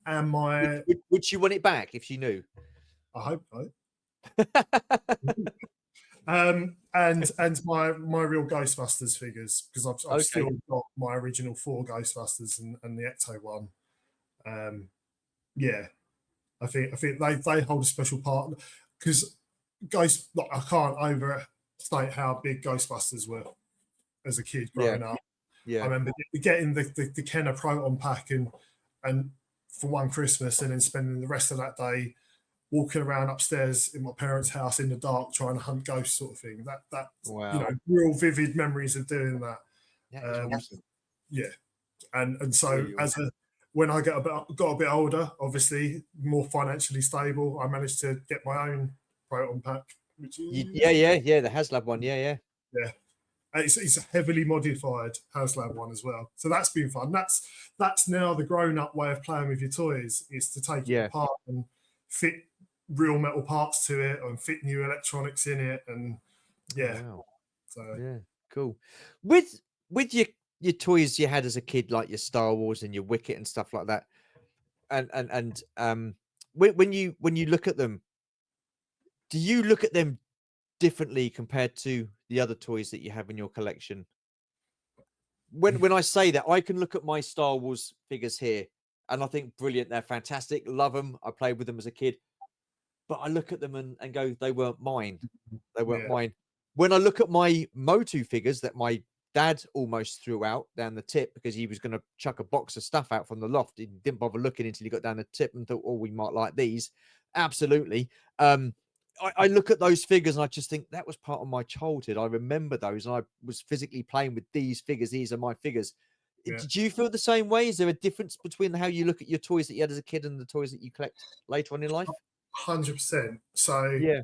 C: And my
A: would she want it back if she knew?
C: I hope so. And my real Ghostbusters figures, because I've still got my original 4 Ghostbusters and the Ecto one. Yeah, I think they hold a special part, because I can't overstate how big Ghostbusters were as a kid growing up. Yeah, I remember getting the Kenner Proton pack and for one Christmas, and then spending the rest of that day walking around upstairs in my parents' house in the dark trying to hunt ghosts, sort of thing. That
A: wow.
C: You know, real vivid memories of doing that.
A: Awesome.
C: Yeah, and so when I got a bit older, obviously more financially stable, I managed to get my own Proton pack.
A: Which is, the HasLab one. Yeah.
C: It's a heavily modified HasLab one as well, so that's been fun. That's now the grown-up way of playing with your toys, is to take it
A: Yeah.
C: apart and fit real metal parts to it and fit new electronics in it, and
A: Oh, wow.
C: so
A: Yeah, cool. With your toys you had as a kid, like your Star Wars and your Wicket and stuff like that, and when you look at them, do you look at them differently compared to the other toys that you have in your collection? When I say that, I can look at my Star Wars figures here, and I think brilliant, they're fantastic, love them. I played with them as a kid, but I look at them and go, they weren't mine. They weren't
C: yeah,
A: mine. When I look at my Motu figures that my dad almost threw out down the tip because he was going to chuck a box of stuff out from the loft, he didn't bother looking until he got down the tip and thought, oh, we might like these. Absolutely. I look at those figures and I just think that was part of my childhood. I remember those, and I was physically playing with these figures. These are my figures.
C: yeah.
A: Did you feel the same way? Is there a difference between how you look at your toys that you had as a kid and the toys that you collect later on in life?
C: 100%. So
A: Yeah.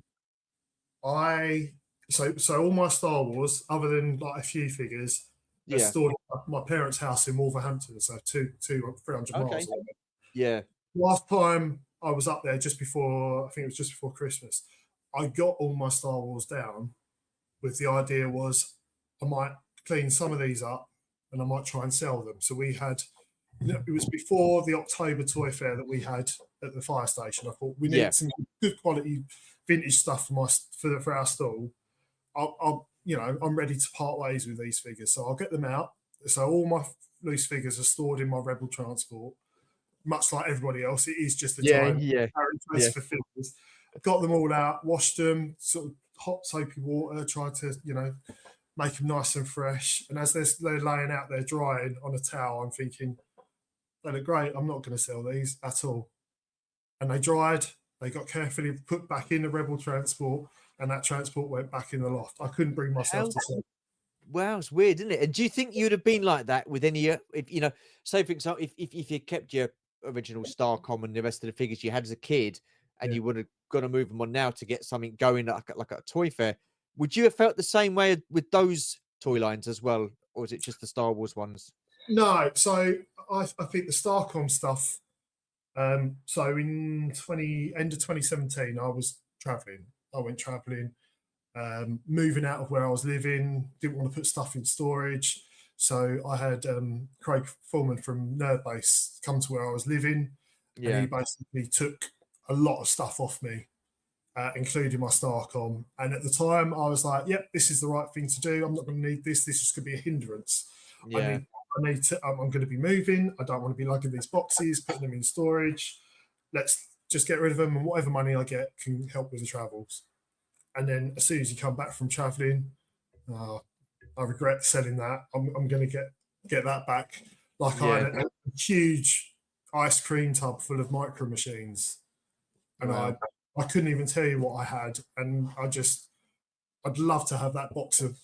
C: I so all my Star Wars, other than like a few figures, are
A: Yeah.
C: stored at my parents' house in Wolverhampton, so 300
A: Okay.
C: miles away.
A: Yeah.
C: Last time I was up there, just before, I think it was just before Christmas, I got all my Star Wars down with the idea was I might clean some of these up and I might try and sell them. So we had, it was before the October toy fair that we had at the fire station. I thought we
A: Yeah.
C: need some good quality vintage stuff for our stall. I'm ready to part ways with these figures, so I'll get them out. So all my loose figures are stored in my Rebel transport, much like everybody else. It is just a
A: Yeah.
C: giant
A: Yeah.
C: place
A: Yeah.
C: for figures. Got them all out, washed them, sort of hot soapy water, tried to make them nice and fresh. And as they're laying out there drying on a towel, I'm thinking they look great. I'm not going to sell these at all. And they dried. They got carefully put back in the Rebel transport, and that transport went back in the loft. I couldn't bring myself
A: How
C: to sell.
A: Wow, it's weird, isn't it? And do you think you'd have been like that with any, if say for example, if you kept your original Starcom and the rest of the figures you had as a kid, and
C: Yeah.
A: you would have got to move them on now to get something going like a toy fair, would you have felt the same way with those toy lines as well, or is it just the Star Wars ones?
C: No, so I think the Starcom stuff. So in end of 2017, I was traveling. I went traveling, moving out of where I was living. Didn't want to put stuff in storage, so I had Craig Foreman from Nerdbase come to where I was living, and he
A: Yeah,
C: basically took a lot of stuff off me, including my Starcom. And at the time, I was like, "Yep, this is the right thing to do. I'm not going to need this. This is going to be a hindrance. I
A: yeah,
C: need, I need to. I'm going to be moving. I don't want to be lugging these boxes, putting them in storage. Let's just get rid of them, and whatever money I get can help with the travels." And then as soon as you come back from traveling, uh, I regret selling that. I'm going to get that back. Like I
A: yeah.
C: had a huge ice cream tub full of micro machines, and
A: Wow.
C: I couldn't even tell you what I had, and I'd love to have that box of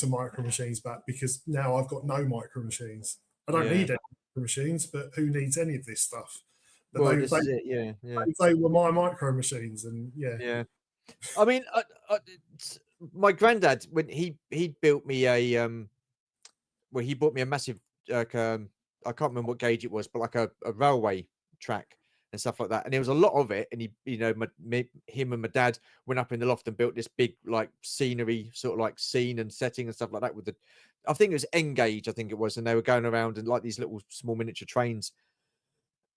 C: micro machines back, because now I've got no micro machines. I don't
A: Yeah.
C: need any micro machines, but who needs any of this stuff? But
A: Well, this is it. Yeah, yeah,
C: they were my micro machines, and yeah,
A: yeah. I mean, my granddad, when he built me a well, he bought me a massive, like, I can't remember what gauge it was, but like a railway track and stuff like that. And there was a lot of it. And him and my dad went up in the loft and built this big, like, scenery, sort of like scene and setting and stuff like that with I think it was N gauge, I think it was. And they were going around and like these little small miniature trains.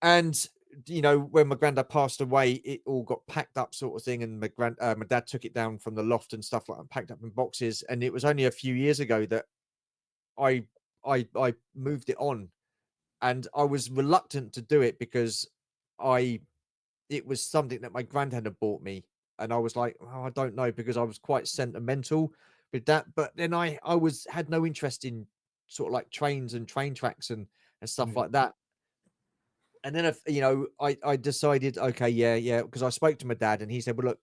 A: And when my granddad passed away, it all got packed up, sort of thing. And my dad took it down from the loft and stuff like that, packed up in boxes. And it was only a few years ago that I I moved it on, and I was reluctant to do it because I it was something that my granddad had bought me, and I was like, oh, I don't know, because I was quite sentimental with that. But then I had no interest in sort of like trains and train tracks and stuff
C: yeah,
A: like that. And then if I decided, okay, yeah, because I spoke to my dad and he said, well, look,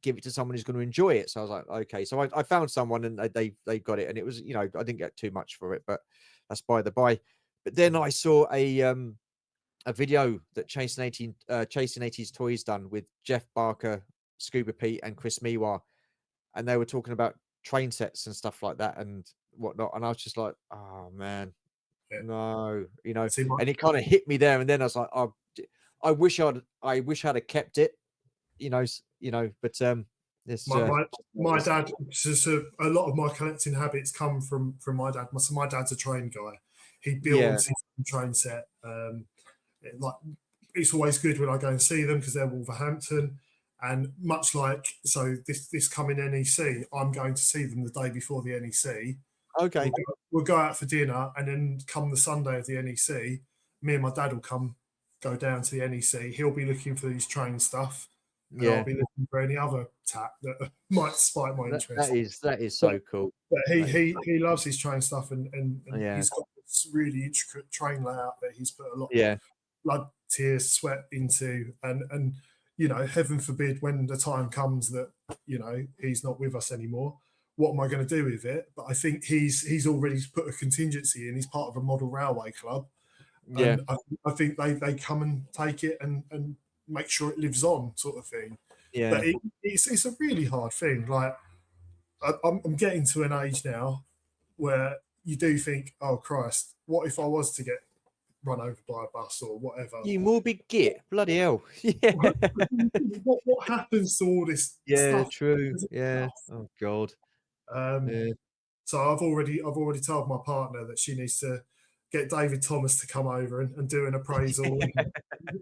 A: give it to someone who's going to enjoy it. So I was like, okay. So I found someone and they got it, and it was, I didn't get too much for it, but that's by the by. But then I saw a video that Chasing 80s Toys done with Jeff Barker, Scuba Pete, and Chris Miwa, and they were talking about train sets and stuff like that and whatnot. And I was just like, oh man,
C: Yeah.
A: no, you know.
C: See,
A: And it kind of hit me there, and then I was like, oh, I wish I'd have kept it, you know, But it's
C: my dad. So a lot of my collecting habits come from my dad. So my dad's a train guy. He builds his own train set. Like it's always good when I go and see them because they're Wolverhampton. And much like this coming NEC, I'm going to see them the day before the NEC.
A: okay.
C: We'll go out for dinner, and then come the Sunday of the NEC, me and my dad will go down to the NEC. He'll be looking for these train stuff, and I'll be looking for any other tap that might spike my interest.
A: That is so cool.
C: But he loves his train stuff, and
A: Yeah.
C: he's got this really intricate train layout that he's put a lot
A: Yeah.
C: of blood, tears, sweat into, and you know, heaven forbid when the time comes that, you know, he's not with us anymore, what am I going to do with it? But I think he's already put a contingency in. He's part of a model railway club.
A: Yeah.
C: And I think they come and take it and make sure it lives on, sort of thing.
A: Yeah.
C: But it's a really hard thing. Like I'm getting to an age now where you do think, oh Christ, what if I was to get run over by a bus or whatever?
A: You morbid git, bloody hell. Yeah.
C: what happens to all this
A: Yeah,
C: stuff?
A: true. Yeah. Oh God. Yeah.
C: So I've already told my partner that she needs to get David Thomas to come over and do an appraisal.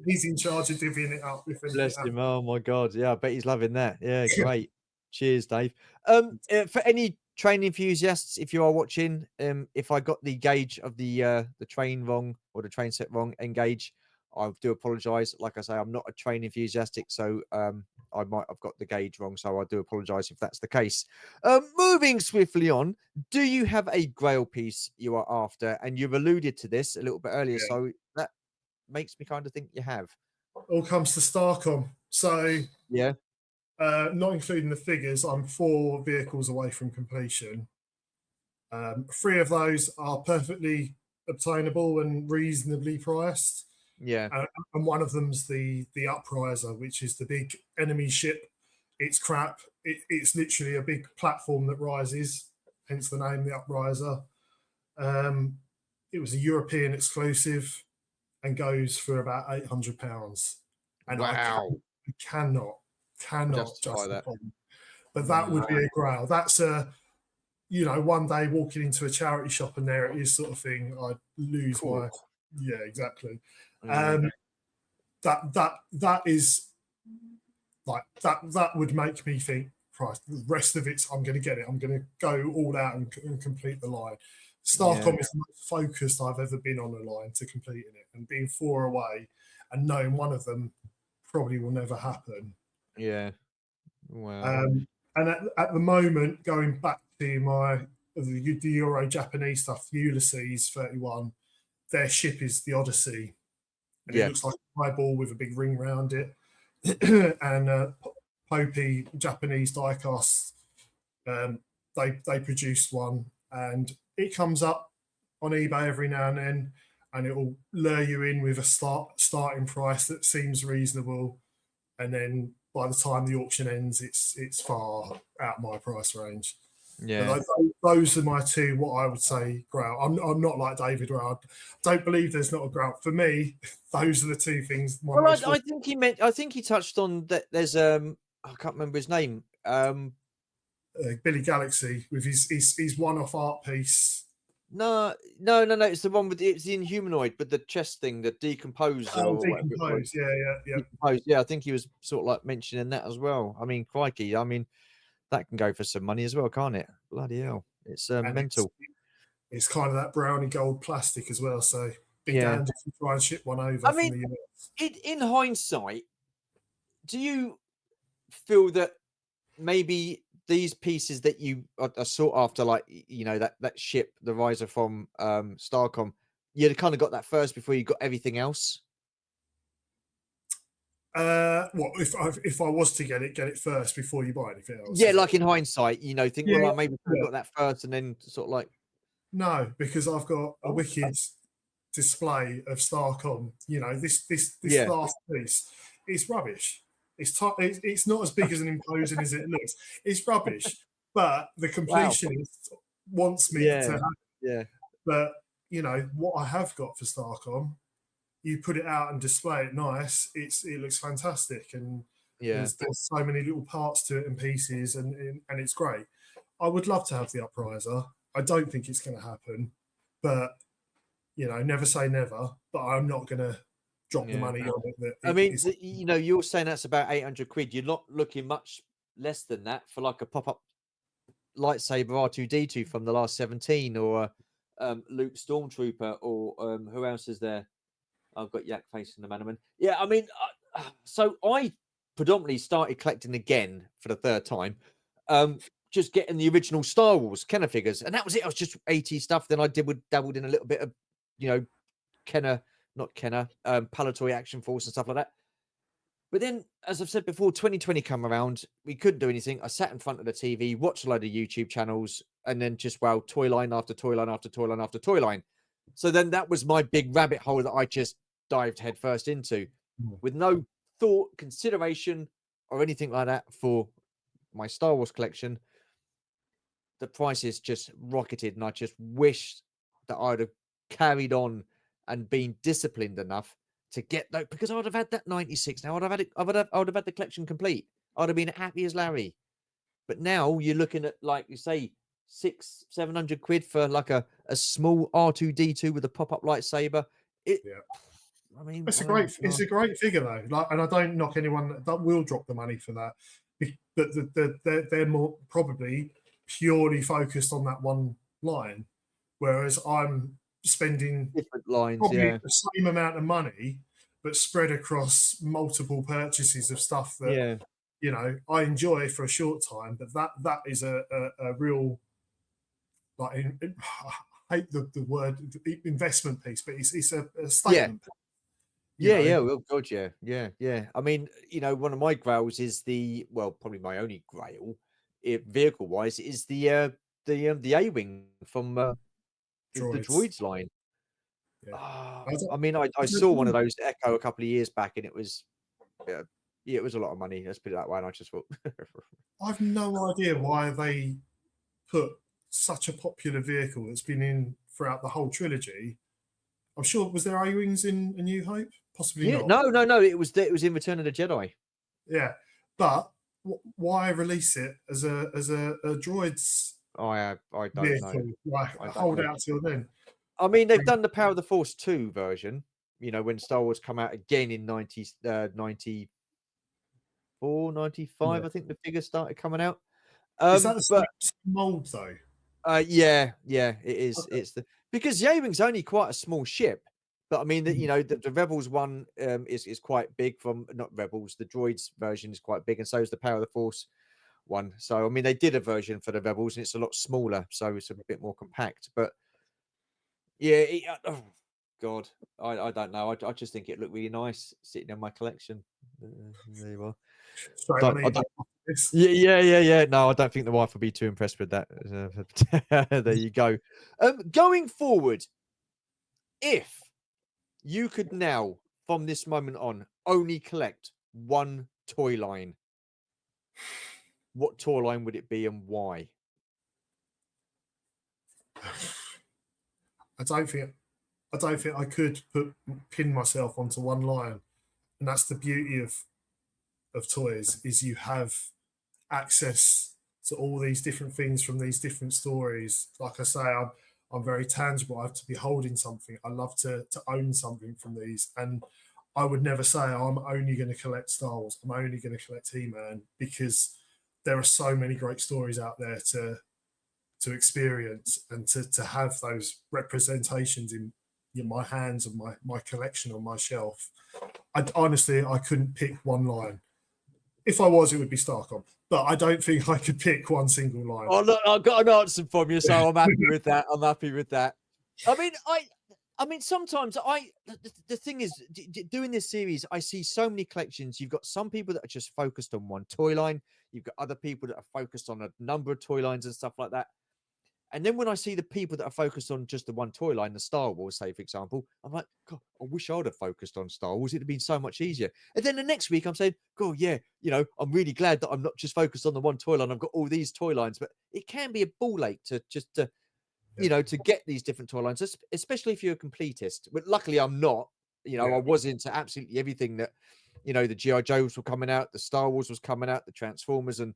C: He's in charge of divvying it up.
A: Bless him. Oh my God. Yeah, I bet he's loving that. Yeah, great. Cheers, Dave. For any train enthusiasts, if you are watching, if I got the gauge of the train wrong or the train set wrong, engage, I do apologize. Like I say, I'm not a train enthusiastic, so I might have got the gauge wrong, so I do apologize if that's the case. Moving swiftly on, do you have a grail piece you are after? And you've alluded to this a little bit earlier, so that makes me kind of think you have.
C: All comes to Starcom. So
A: yeah,
C: not including the figures, I'm 4 vehicles away from completion. 3 of those are perfectly obtainable and reasonably priced.
A: Yeah.
C: And one of them's the Upriser, which is the big enemy ship. It's crap. It's literally a big platform that rises, hence the name, the Upriser. It was a European exclusive and goes for about £800. And
A: wow.
C: I cannot
A: justify that.
C: But that would be a grail. That's a, you know, one day walking into a charity shop and there it is, sort of thing. I'd lose my, yeah, exactly. That is like that would make me think, Christ, the rest of it's I'm going to get it. I'm going to go all out and complete the line. Starcom is the most focused I've ever been on a line to completing it, and being 4 away and knowing one of them probably will never happen.
A: Yeah. Wow.
C: And at the moment, going back to the Euro Japanese stuff, Ulysses 31, their ship is the Odyssey. And it looks like a eyeball with a big ring around it. And Popey Japanese diecast, they produced one, and it comes up on eBay every now and then, and it will lure you in with a starting price that seems reasonable, and then by the time the auction ends, it's far out my price range. Yeah, those are my 2. What I would say, grail. I'm not like David, where I don't believe there's not a grail. For me, those are the 2 things.
A: Well, I think he meant. I think he touched on that. There's I can't remember his name.
C: Billy Galaxy with his one-off art piece.
A: No. It's the one with it's the Inhumanoid, but the chest thing, the Decomposer.
C: Oh, Decompose. Yeah.
A: Decompose. Yeah, I think he was sort of like mentioning that as well. I mean, crikey. I mean, that can go for some money as well, can't it? Bloody hell. It's mental.
C: It's kind of that brownie gold plastic as well. So big damned if you try and ship one over.
A: I mean, in hindsight, do you feel that maybe these pieces that you are sought after, like, you know, that ship, the riser from Starcom, you'd kind of got that first before you got everything else?
C: What if I was to get it first before you buy anything else?
A: Yeah, like in hindsight, you know, think, well, like maybe I got that first and then sort of like.
C: No, because I've got a wicked display of Starcom. You know, this last piece, it's rubbish. It's not as big as an imposing as it looks. It's rubbish, but the
A: Wow.
C: completionist wants me to
A: Yeah.
C: have.
A: Yeah.
C: But what I have got for Starcom, you put it out and display it nice. It looks fantastic, and
A: Yeah.
C: there's so many little parts to it and pieces, and it's great. I would love to have the upriser. I don't think it's going to happen, but never say never. But I'm not going to drop the
A: Yeah.
C: money on it.
A: I mean, you're saying that's about 800 quid. You're not looking much less than that for like a pop-up lightsaber R2D2 from the last 17, or Luke Stormtrooper, or who else is there? I've got Yak Face and the Manaman. Yeah, I mean, so I predominantly started collecting again for the third time, just getting the original Star Wars Kenner figures, and that was it. I was just 80 stuff. Then I dabbled in a little bit of, Kenner, not Kenner, Palatoy Action Force and stuff like that. But then, as I've said before, 2020 come around, we couldn't do anything. I sat in front of the TV, watched a load of YouTube channels, and then just, toy line after toy line after toy line after toy line. So then that was my big rabbit hole that I just dived headfirst into, with no thought, consideration, or anything like that for my Star Wars collection. The prices just rocketed, and I just wished that I'd have carried on and been disciplined enough to get that, because I would have had that 96. Now I would have had the collection complete. I'd have been happy as Larry. But now you're looking at, like you say, 600-700 quid for like a small R2D2 with a pop-up lightsaber. I mean,
C: it's a great figure though. Like, and I don't knock anyone that will drop the money for that, but they're more probably purely focused on that one line, whereas I'm spending
A: different lines,
C: probably the same amount of money, but spread across multiple purchases of stuff that I enjoy for a short time. But that is a real, like, I hate the word investment piece, but it's a statement.
A: Yeah. Oh God, yeah. I mean, one of my grails is probably my only grail, vehicle wise, is the A-wing from the droids line. I mean, I saw one of those Echo a couple of years back, and it was, it was a lot of money. Let's put it that way. And I just thought,
C: I've no idea why they put such a popular vehicle that's been in throughout the whole trilogy. I'm sure, was there A-wings in A New Hope? Possibly not.
A: No. It was in Return of the Jedi.
C: Yeah, but why release it as a droids?
A: I don't
C: vehicle?
A: know.
C: Like,
A: I don't
C: hold
A: know.
C: out till then.
A: I mean, they've done the Power of the Force 2 version, when Star Wars come out again in 94, 95, I think the figure started coming out.
C: Is that the same mold though?
A: Yeah, it is.
C: Okay.
A: It's because the A-wing's only quite a small ship, but I mean that the Rebels one is quite big. From not Rebels, the Droids version is quite big, and so is the Power of the Force one. So I mean, they did a version for the Rebels, and it's a lot smaller, so it's a bit more compact. But yeah, oh God, I don't know. I just think it looked really nice sitting in my collection. There you are. Yeah. No, I don't think the wife will be too impressed with that. There you go. Going forward, if you could now, from this moment on, only collect one toy line, what toy line would it be and why?
C: I don't think I could pin myself onto one line, and that's the beauty of toys, is you have access to all these different things from these different stories. Like I say, I'm very tangible. I have to be holding something. I love to own something from these, and I would never say, oh, I'm only going to collect Star Wars. I'm only going to collect He-Man, because there are so many great stories out there to experience, and to have those representations in my hands, and my collection on my shelf. Honestly, I couldn't pick one line. If I was, it would be Starcom, but I don't think I could pick one single line.
A: Oh, look, I've got an answer from you, so I'm happy with that. I mean, sometimes the thing is, doing this series, I see so many collections. You've got some people that are just focused on one toy line. You've got other people that are focused on a number of toy lines and stuff like that. And then when I see the people that are focused on just the one toy line, the Star Wars, say, for example, I'm like, God, I wish I'd have focused on Star Wars. It'd have been so much easier. And then the next week I'm saying, God, yeah, I'm really glad that I'm not just focused on the one toy line. I've got all these toy lines, but it can be a ball ache to to get these different toy lines, especially if you're a completist. But luckily I'm not. I was into absolutely everything that, the G.I. Joes were coming out, the Star Wars was coming out, the Transformers and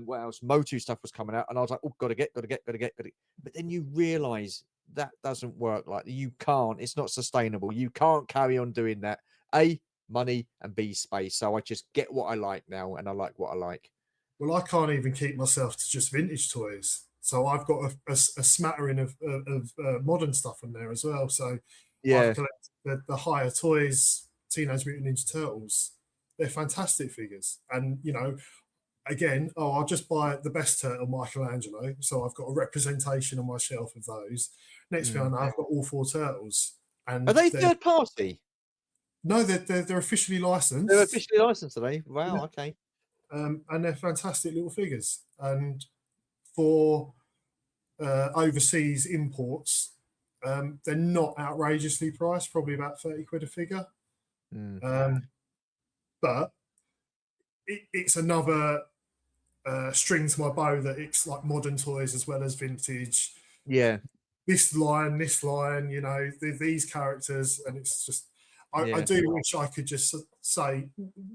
A: what else? Motu stuff was coming out. And I was like, oh, gotta get. But then you realize that doesn't work. Like, you can't, it's not sustainable. You can't carry on doing that. A, money, and B, space. So I just get what I like now, and I like what I like.
C: Well, I can't even keep myself to just vintage toys. So I've got a smattering of modern stuff in there as well. So
A: Yeah.
C: I've collected the higher toys, Teenage Mutant Ninja Turtles. They're fantastic figures. And, again, I'll just buy the best turtle, Michelangelo. So I've got a representation on my shelf of those. Next thing I know, I've got all 4 turtles. And
A: Are they third party?
C: No, they're officially licensed.
A: They're officially licensed, are they? Wow, okay.
C: And they're fantastic little figures. And for overseas imports, they're not outrageously priced, probably about 30 quid a figure. But it's another string to my bow that it's like modern toys as well as vintage.
A: Yeah.
C: This line, these characters, and it's just, I do wish I could just say,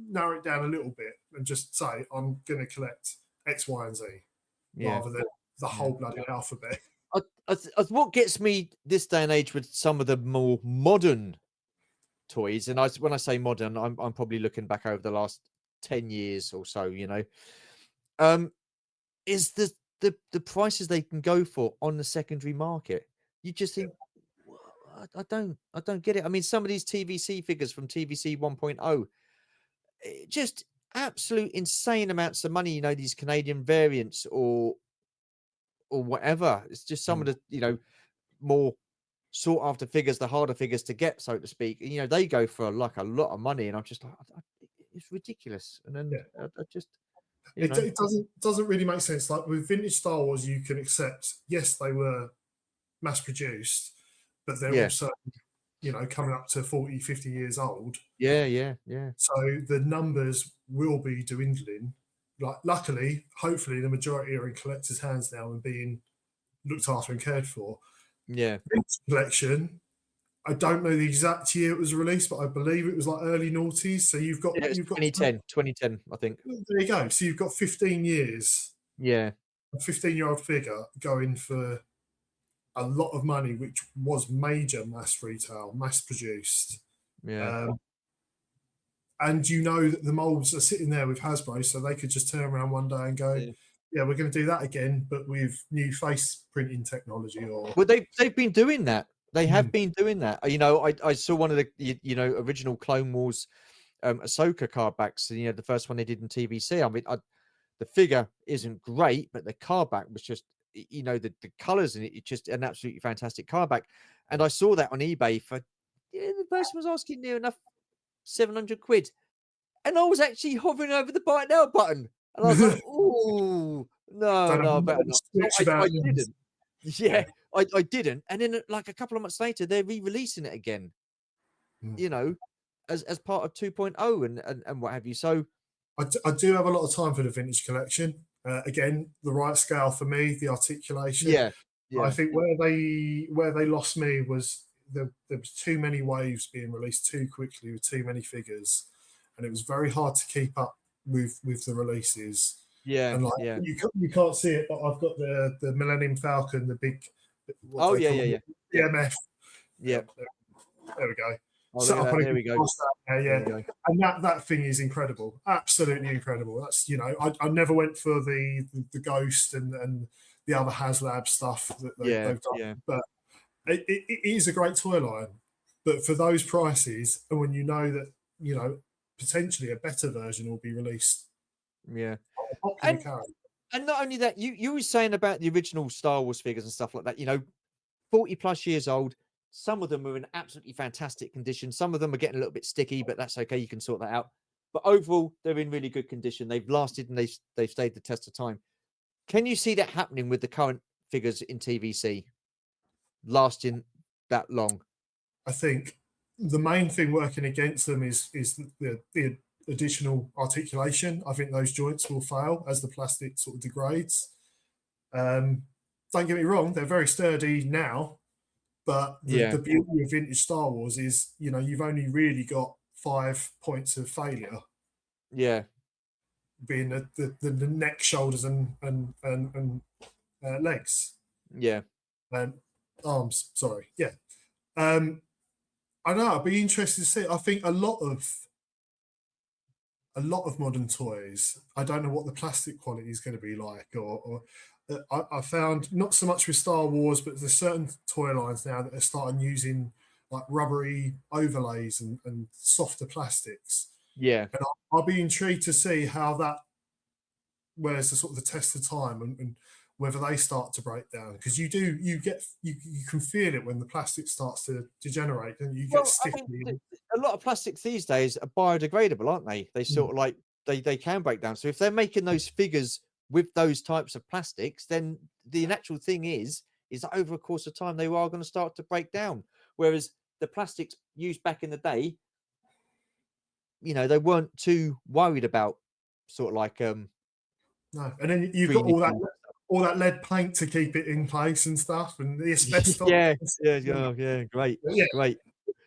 C: narrow it down a little bit and just say, I'm going to collect X, Y, and Z, rather than the whole bloody alphabet.
A: What gets me this day and age with some of the more modern toys, and when I say modern, I'm probably looking back over the last 10 years or so, is the prices they can go for on the secondary market. You just think, I don't get it. I mean, some of these TVC figures from TVC 1.0, just absolute insane amounts of money, these Canadian variants or whatever. It's just some of the, more sought after figures, the harder figures to get, so to speak. They go for like a lot of money, and I'm just like, it's ridiculous. And then I just,
C: it doesn't really make sense. Like with vintage Star Wars, you can accept, yes, they were mass produced, but they're also, coming up to 40, 50 years old.
A: Yeah.
C: So the numbers will be dwindling. Like, luckily, hopefully, the majority are in collectors' hands now and being looked after and cared for.
A: Yeah.
C: Vintage collection, I don't know the exact year it was released, but I believe it was like early noughties. So you've got
A: 2010, I think.
C: There you go. So you've got 15 years.
A: Yeah.
C: A 15-year-old figure going for a lot of money, which was major mass retail, mass produced.
A: Yeah.
C: And that the molds are sitting there with Hasbro, so they could just turn around one day and go, yeah, we're going to do that again, but with new face printing technology.
A: Well, they've been doing that. They have been doing that. I saw one of the original Clone Wars Ahsoka card backs. The first one they did in TVC. I mean, the figure isn't great, but the card back was just, the colors in it. It's just an absolutely fantastic card back. And I saw that on eBay for, the person was asking near enough 700 quid. And I was actually hovering over the buy now button. And I was like, oh, no, I better not. I didn't. Yeah, I didn't. And then like a couple of months later, they're re-releasing it again, as part of 2.0 and what have you. So
C: I do have a lot of time for the vintage collection. Again, the right scale for me, the articulation.
A: Yeah.
C: I think where they lost me was there was too many waves being released too quickly with too many figures, and it was very hard to keep up with the releases.
A: Yeah,
C: and you can't see it, but I've got the Millennium Falcon, the big.
A: Yeah.
C: BMF.
A: Yeah.
C: There we go.
A: There we go.
C: And that thing is incredible, absolutely incredible. That's I never went for the Ghost and the other HasLab stuff that they've done, but it is a great toy line. But for those prices, and when that potentially a better version will be released,
A: and not only that, you were saying about the original Star Wars figures and stuff like that. 40 plus years old. Some of them are in absolutely fantastic condition. Some of them are getting a little bit sticky, but that's okay. You can sort that out. But overall, they're in really good condition. They've lasted and they've stayed the test of time. Can you see that happening with the current figures in TVC lasting that long?
C: I think the main thing working against them is the additional articulation. I think those joints will fail as the plastic sort of degrades. Don't get me wrong, they're very sturdy now, but
A: Yeah.
C: the beauty of vintage Star Wars is, you know, you've only really got 5 points of failure,
A: Yeah.
C: being the neck, shoulders, and legs
A: Yeah.
C: and arms. Sorry, yeah. I know. I'd be interested to see. I think a lot of modern toys. I don't know what the plastic quality is going to be like, or I found not so much with Star Wars, but there's certain toy lines now that are starting using like rubbery overlays and softer plastics.
A: Yeah.
C: And I'll be intrigued to see how that wears the sort of the test of time, and whether they start to break down, because you can feel it when the plastic starts to degenerate and you get
A: Well, I
C: stiffly.
A: mean, a lot of plastics these days are biodegradable, aren't they? They sort of like they can break down. So if they're making those figures with those types of plastics, then the natural thing is that over a course of time they are going to start to break down. Whereas the plastics used back in the day, you know, they weren't too worried about sort of like
C: No, and then you've got
A: green
C: all that lead paint to keep it in place and stuff, and the asbestos.
A: yeah, yeah,
C: You know.
A: yeah, great,
C: But yeah,
A: great.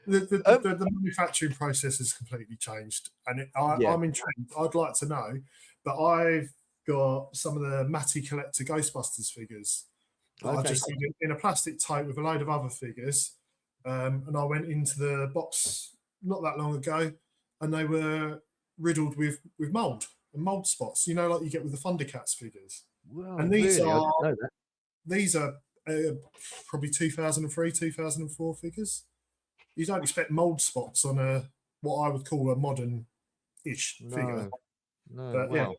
C: the manufacturing process has completely changed, and
A: Yeah.
C: I'm intrigued. I'd like to know, but I've got some of the Matty Collector Ghostbusters figures that I've
A: Okay.
C: just seen in a plastic tote with a load of other figures, and I went into the box not that long ago, and they were riddled with mold and mold spots. You know, like you get with the Thundercats figures.
A: Wow,
C: And
A: really? I didn't know that.
C: these are probably 2003, 2004 figures. You don't expect mold spots on a what I would call a modern-ish figure.
A: No, no,
C: But yeah,
A: wow.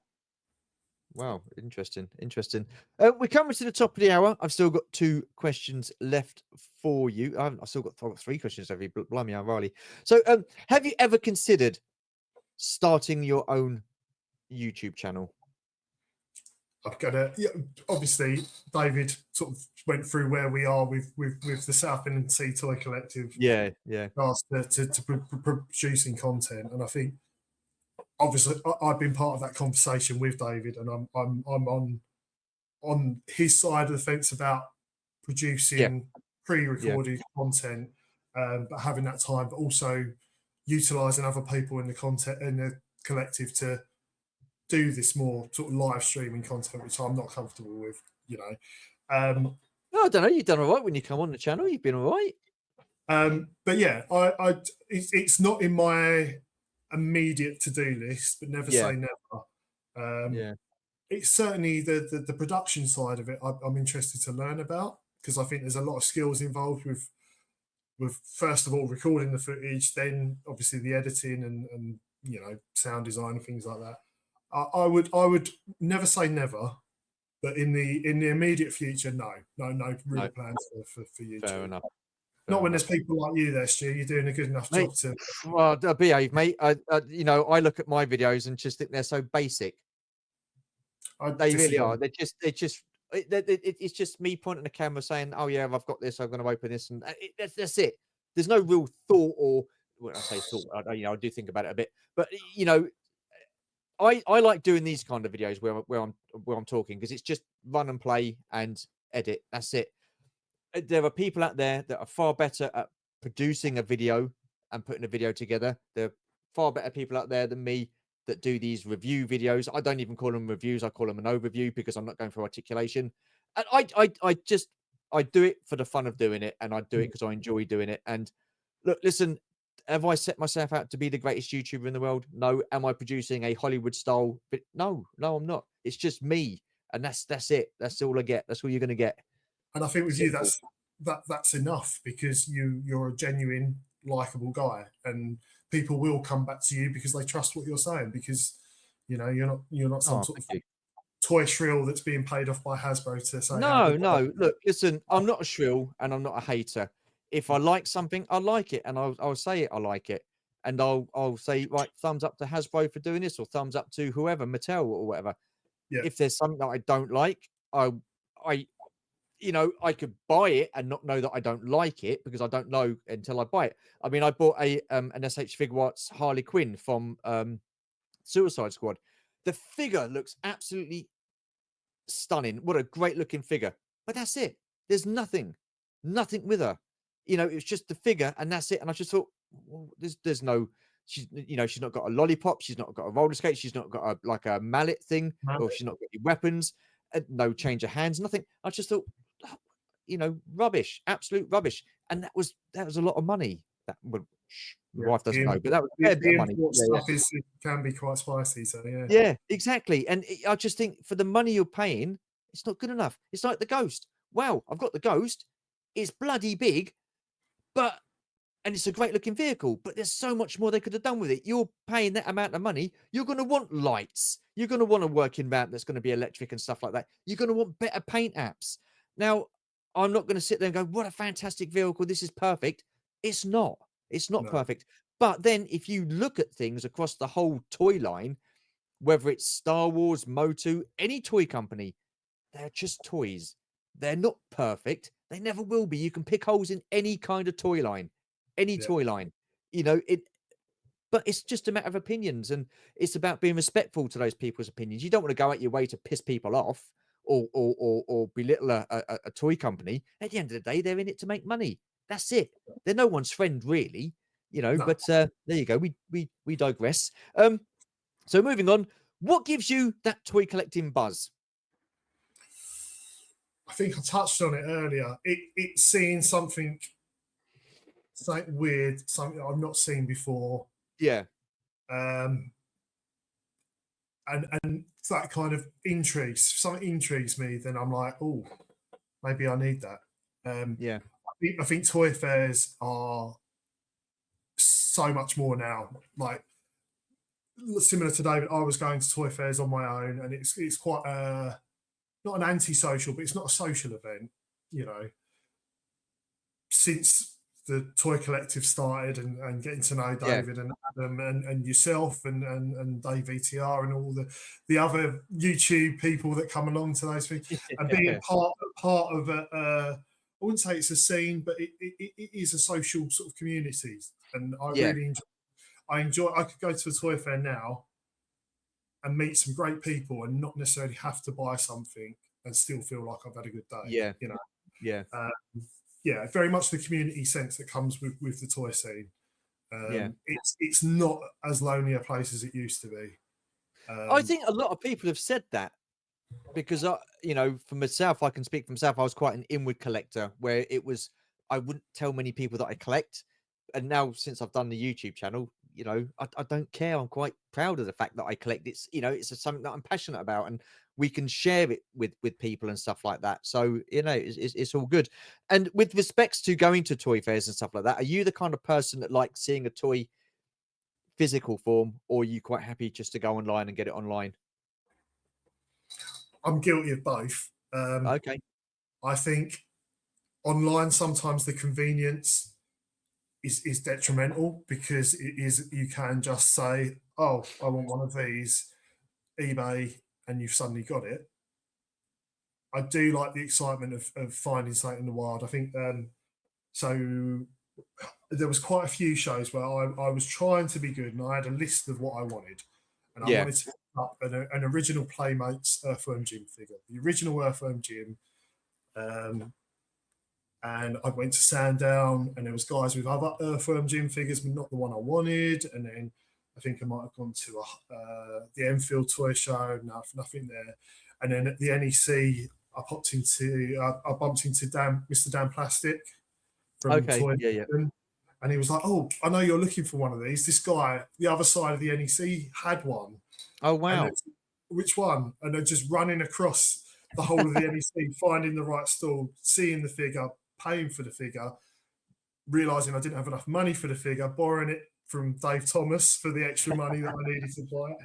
A: Wow, interesting, interesting. We're coming to the top of the hour. I've still got 2 questions left for you. I've got 3 questions over you. Blimey, Riley. So, have you ever considered starting your own YouTube channel?
C: I've got to. Yeah, obviously, David sort of went through where we are with the Southend-On-Sea Toy Collective,
A: Yeah, yeah,
C: regards to producing content, and I think obviously I've been part of that conversation with David, and I'm on his side of the fence about
A: yeah,
C: producing
A: yeah,
C: pre-recorded content, but having that time, but also utilizing other people in the content in the collective to do this more sort of live streaming content, which I'm not comfortable with, you know.
A: No, I don't know. You've done all right when you come on the channel. You've been all right.
C: But yeah, it's not in my immediate to-do list, but never
A: Yeah,
C: say never.
A: yeah,
C: It's certainly the production side of it I'm interested to learn about, because I think there's a lot of skills involved with first of all recording the footage, then obviously the editing and you know, sound design and things like that. I would never say never, but in the immediate future, no real
A: no,
C: plans for YouTube.
A: fair enough.
C: Not
A: Fair
C: when
A: enough.
C: there's people like you there, Stu. You're doing a good enough
A: Mate,
C: job to.
A: well, behave, mate. You know, I look at my videos and just think they're so basic.
C: I
A: They really
C: disagree.
A: are. It's just me pointing the camera saying, "Oh yeah, I've got this. I'm going to open this," and that's it. There's no real thought, or when I say thought, you know, I do think about it a bit. But you know, I like doing these kind of videos where I'm talking, because it's just run and play and edit. That's it. There are people out there that are far better at producing a video and putting a video together. There are far better people out there than me that do these review videos. I don't even call them reviews. I call them an overview, because I'm not going for articulation. And I do it for the fun of doing it, and I do it because I enjoy doing it. And look, listen, have I set myself out to be the greatest YouTuber in the world? No. Am I producing a Hollywood style? No, I'm not. It's just me, and that's it. That's all I get. That's all you're gonna get.
C: And I think with you,
A: Simple.
C: that's enough, because you're a genuine, likable guy, and people will come back to you because they trust what you're saying, because you know you're not some
A: Oh,
C: sort of
A: thank you.
C: toy shrill that's being paid off by Hasbro to say how
A: No,
C: good they are.
A: no. Look, listen, I'm not a shrill and I'm not a hater. If I like something, I like it, and I'll say it, I like it. And I'll say, right, thumbs up to Hasbro for doing this, or thumbs up to whoever, Mattel or whatever.
C: Yeah,
A: If there's something that I don't like, I you know, I could buy it and not know that I don't like it because I don't know until I buy it. I mean, I bought an SH Figuarts Harley Quinn from Suicide Squad. The figure looks absolutely stunning. What a great looking figure. But that's it. There's nothing with her. You know, it's just the figure and that's it. And I just thought, well, there's no, she's, you know, she's not got a lollipop. She's not got a roller skate. She's not got a, like a mallet thing, or she's not got any weapons, no change of hands, nothing. I just thought, oh, you know, rubbish, absolute rubbish. And that was a lot of money. That would, my wife doesn't know, but that was a fair bit of money.
C: import stuff can be quite spicy. So yeah.
A: Yeah, exactly. And I just think for the money you're paying, it's not good enough. It's like the Ghost. Wow, I've got the Ghost. It's bloody big, but and it's a great looking vehicle, but there's so much more they could have done with it. You're paying that amount of money. You're going to want lights. You're going to want a working mount that's going to be electric and stuff like that. You're going to want better paint apps. Now, I'm not going to sit there and go, what a fantastic vehicle. This is perfect. It's not. It's not perfect. But then if you look at things across the whole toy line, whether it's Star Wars, Motu, any toy company, they're just toys. They're not perfect. They never will be. You can pick holes in any kind of toy line, any toy line. You know, but it's just a matter of opinions, and it's about being respectful to those people's opinions. You don't want to go out your way to piss people off or belittle a toy company. At the end of the day, they're in it to make money. That's it. They're no one's friend, really. You know, but there you go. We digress. So moving on, what gives you that toy collecting buzz?
C: I think I touched on it earlier. It's seeing something weird, something I've not seen before.
A: Yeah.
C: And that kind of intrigues. If something intrigues me, then I'm like, oh, maybe I need that.
A: Yeah.
C: I think toy fairs are so much more now. Like similar to David, I was going to toy fairs on my own, and it's quite not an anti-social, but it's not a social event, you know. Since the Toy Collective started and getting to know David and Adam and yourself and Dave VTR and all the other YouTube people that come along to those things, and being part of I wouldn't say it's a scene, but it is a social sort of community, and I really enjoy. I could go to a toy fair now and meet some great people and not necessarily have to buy something and still feel like I've had a good day.
A: Yeah.
C: You know.
A: Yeah.
C: Yeah, very much the community sense that comes with the toy scene. It's not as lonely a place as it used to be.
A: I think a lot of people have said that because you know, for myself, I can speak for myself. I was quite an inward collector where it was, I wouldn't tell many people that I collect. And now since I've done the YouTube channel, you know, I don't care. I'm quite proud of the fact that I collect. It's, you know, it's something that I'm passionate about, and we can share it with people and stuff like that. So, you know, it's all good. And with respects to going to toy fairs and stuff like that, are you the kind of person that likes seeing a toy physical form, or are you quite happy just to go online and get it online?
C: I'm guilty of both.
A: Okay.
C: I think online sometimes the convenience is detrimental because it is, you can just say, oh, I want one of these, eBay, and you've suddenly got it. I do like the excitement of finding something in the wild. I think so. There was quite a few shows where I was trying to be good, and I had a list of what I wanted, and I wanted to pick up an original Playmates Earthworm Jim figure, the original Earthworm Jim. And I went to Sandown, and there was guys with other Earthworm Jim figures, but not the one I wanted. And then I think I might have gone to the Enfield Toy Show. No, nothing there. And then at the NEC, I bumped into Mr. Dan Plastic from Toy. And he was like, "Oh, I know you're looking for one of these. This guy, the other side of the NEC, had one."
A: Oh wow!
C: Which one? And they're just running across the whole of the NEC, finding the right stall, seeing the figure, paying for the figure, realizing I didn't have enough money for the figure, borrowing it from Dave Thomas for the extra money that I needed to buy it,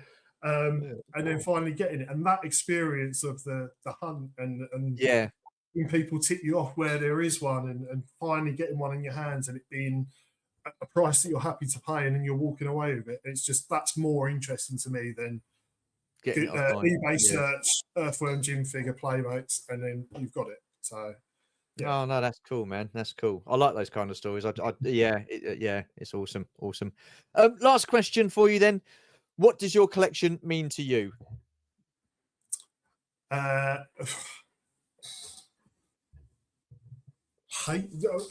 C: and then finally getting it. And that experience of the hunt and when people tip you off where there is one, and finally getting one in your hands, and it being a price that you're happy to pay, and then you're walking away with it. It's just, that's more interesting to me than eBay search Earthworm Jim figure Playmates, and then you've got it. So Yeah.
A: Oh no, that's cool, man. That's cool. I like those kind of stories. Yeah, yeah, it's awesome, awesome. Last question for you then. What does your collection mean to you?
C: Uh,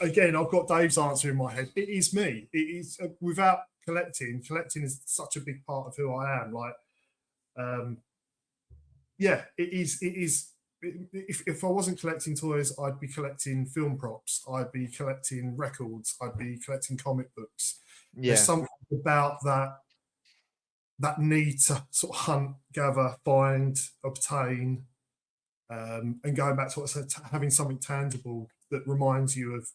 C: Again, I've got Dave's answer in my head. It is me. It is without collecting. Collecting is such a big part of who I am. Like, yeah, it is. It is. If I wasn't collecting toys, I'd be collecting film props. I'd be collecting records. I'd be collecting comic books. There's
A: Yeah,
C: something about that need to sort of hunt, gather, find, obtain, and going back to what I said, having something tangible that reminds you of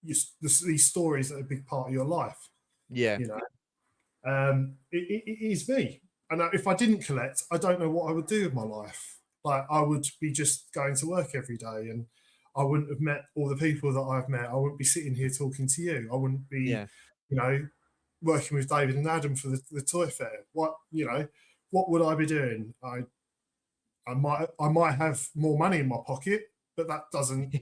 C: these stories that are a big part of your life.
A: yeah,
C: You know, it is me. And if I didn't collect, I don't know what I would do with my life. Like I would be just going to work every day, and I wouldn't have met all the people that I've met. I wouldn't be sitting here talking to you. I wouldn't be,
A: yeah.
C: you know, working with David and Adam for the toy fair. What would I be doing? I might have more money in my pocket, but that doesn't,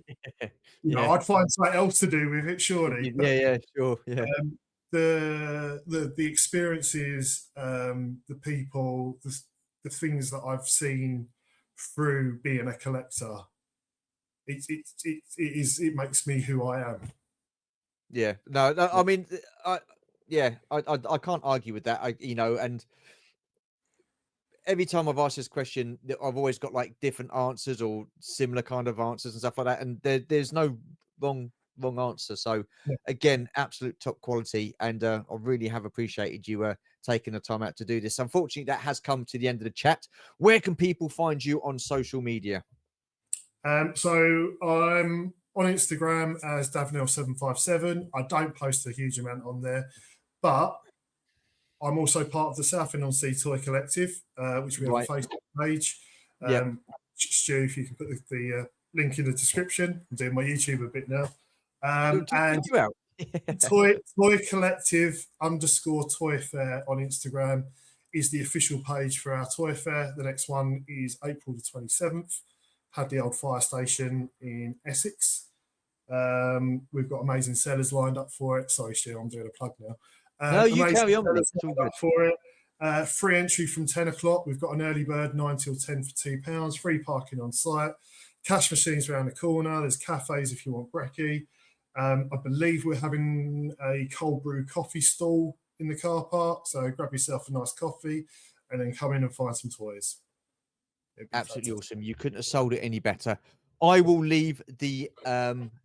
A: Yeah,
C: I'd find something else to do with it, surely.
A: yeah, yeah, sure, yeah,
C: Um, the experiences, the people, the things that I've seen through being a collector, it makes me who I am.
A: yeah. No, no. I mean, yeah, I can't argue with that. And every time I've asked this question, I've always got like different answers or similar kind of answers and stuff like that. And there's no wrong answer. So
C: Yeah.
A: again, absolute top quality. And I really have appreciated you taking the time out to do this. Unfortunately, that has come to the end of the chat. Where can people find you on social media?
C: So I'm on Instagram as Davnell757. I don't post a huge amount on there, but I'm also part of the Southend-On-Sea Toy Collective, which we have a
A: Right.
C: Facebook page.
A: Yep.
C: Stu, if you can put the link in the description. I'm doing my YouTube a bit now.
A: Check
C: And
A: you out.
C: Toy Collective _ Toy Fair on Instagram is the official page for our toy fair. The next one is April the 27th, Hadley Old Fire Station in Essex. We've got amazing sellers lined up for it. Sorry, Stu, I'm doing a plug now.
A: No, you
C: Amazing
A: carry on, mate.
C: sellers
A: It's all
C: lined
A: good.
C: up for it. Free entry from 10 o'clock. We've got an early bird 9 till 10 for £2. Free parking on site. Cash machines around the corner. There's cafes if you want brekkie. I believe we're having a cold brew coffee stall in the car park. So grab yourself a nice coffee and then come in and find some toys.
A: Absolutely awesome. You couldn't have sold it any better. I will leave the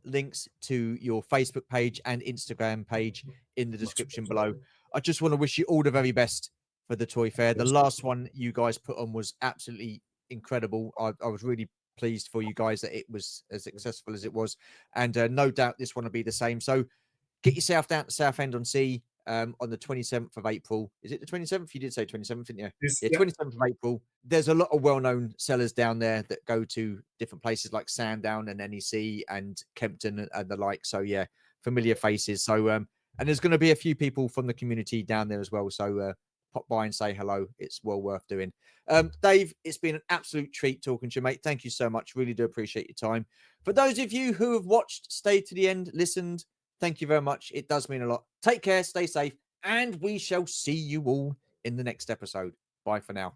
A: links to your Facebook page and Instagram page in the description below. I just want to wish you all the very best for the toy fair. The last one you guys put on was absolutely incredible. I was really pleased for you guys that it was as successful as it was, and no doubt this one will be the same. So get yourself down to Southend-on-Sea on the 27th of April. Is it the 27th? You did say 27th, didn't you? Yeah, 27th of April. There's a lot of well-known sellers down there that go to different places like Sandown and NEC and Kempton and the like. So yeah, familiar faces. So and there's going to be a few people from the community down there as well. So pop by and say hello. It's well worth doing. Dave, it's been an absolute treat talking to you, mate. Thank you so much. Really do appreciate your time. For those of you who have watched, stayed to the end, listened, thank you very much. It does mean a lot. Take care, stay safe, and we shall see you all in the next episode. Bye for now.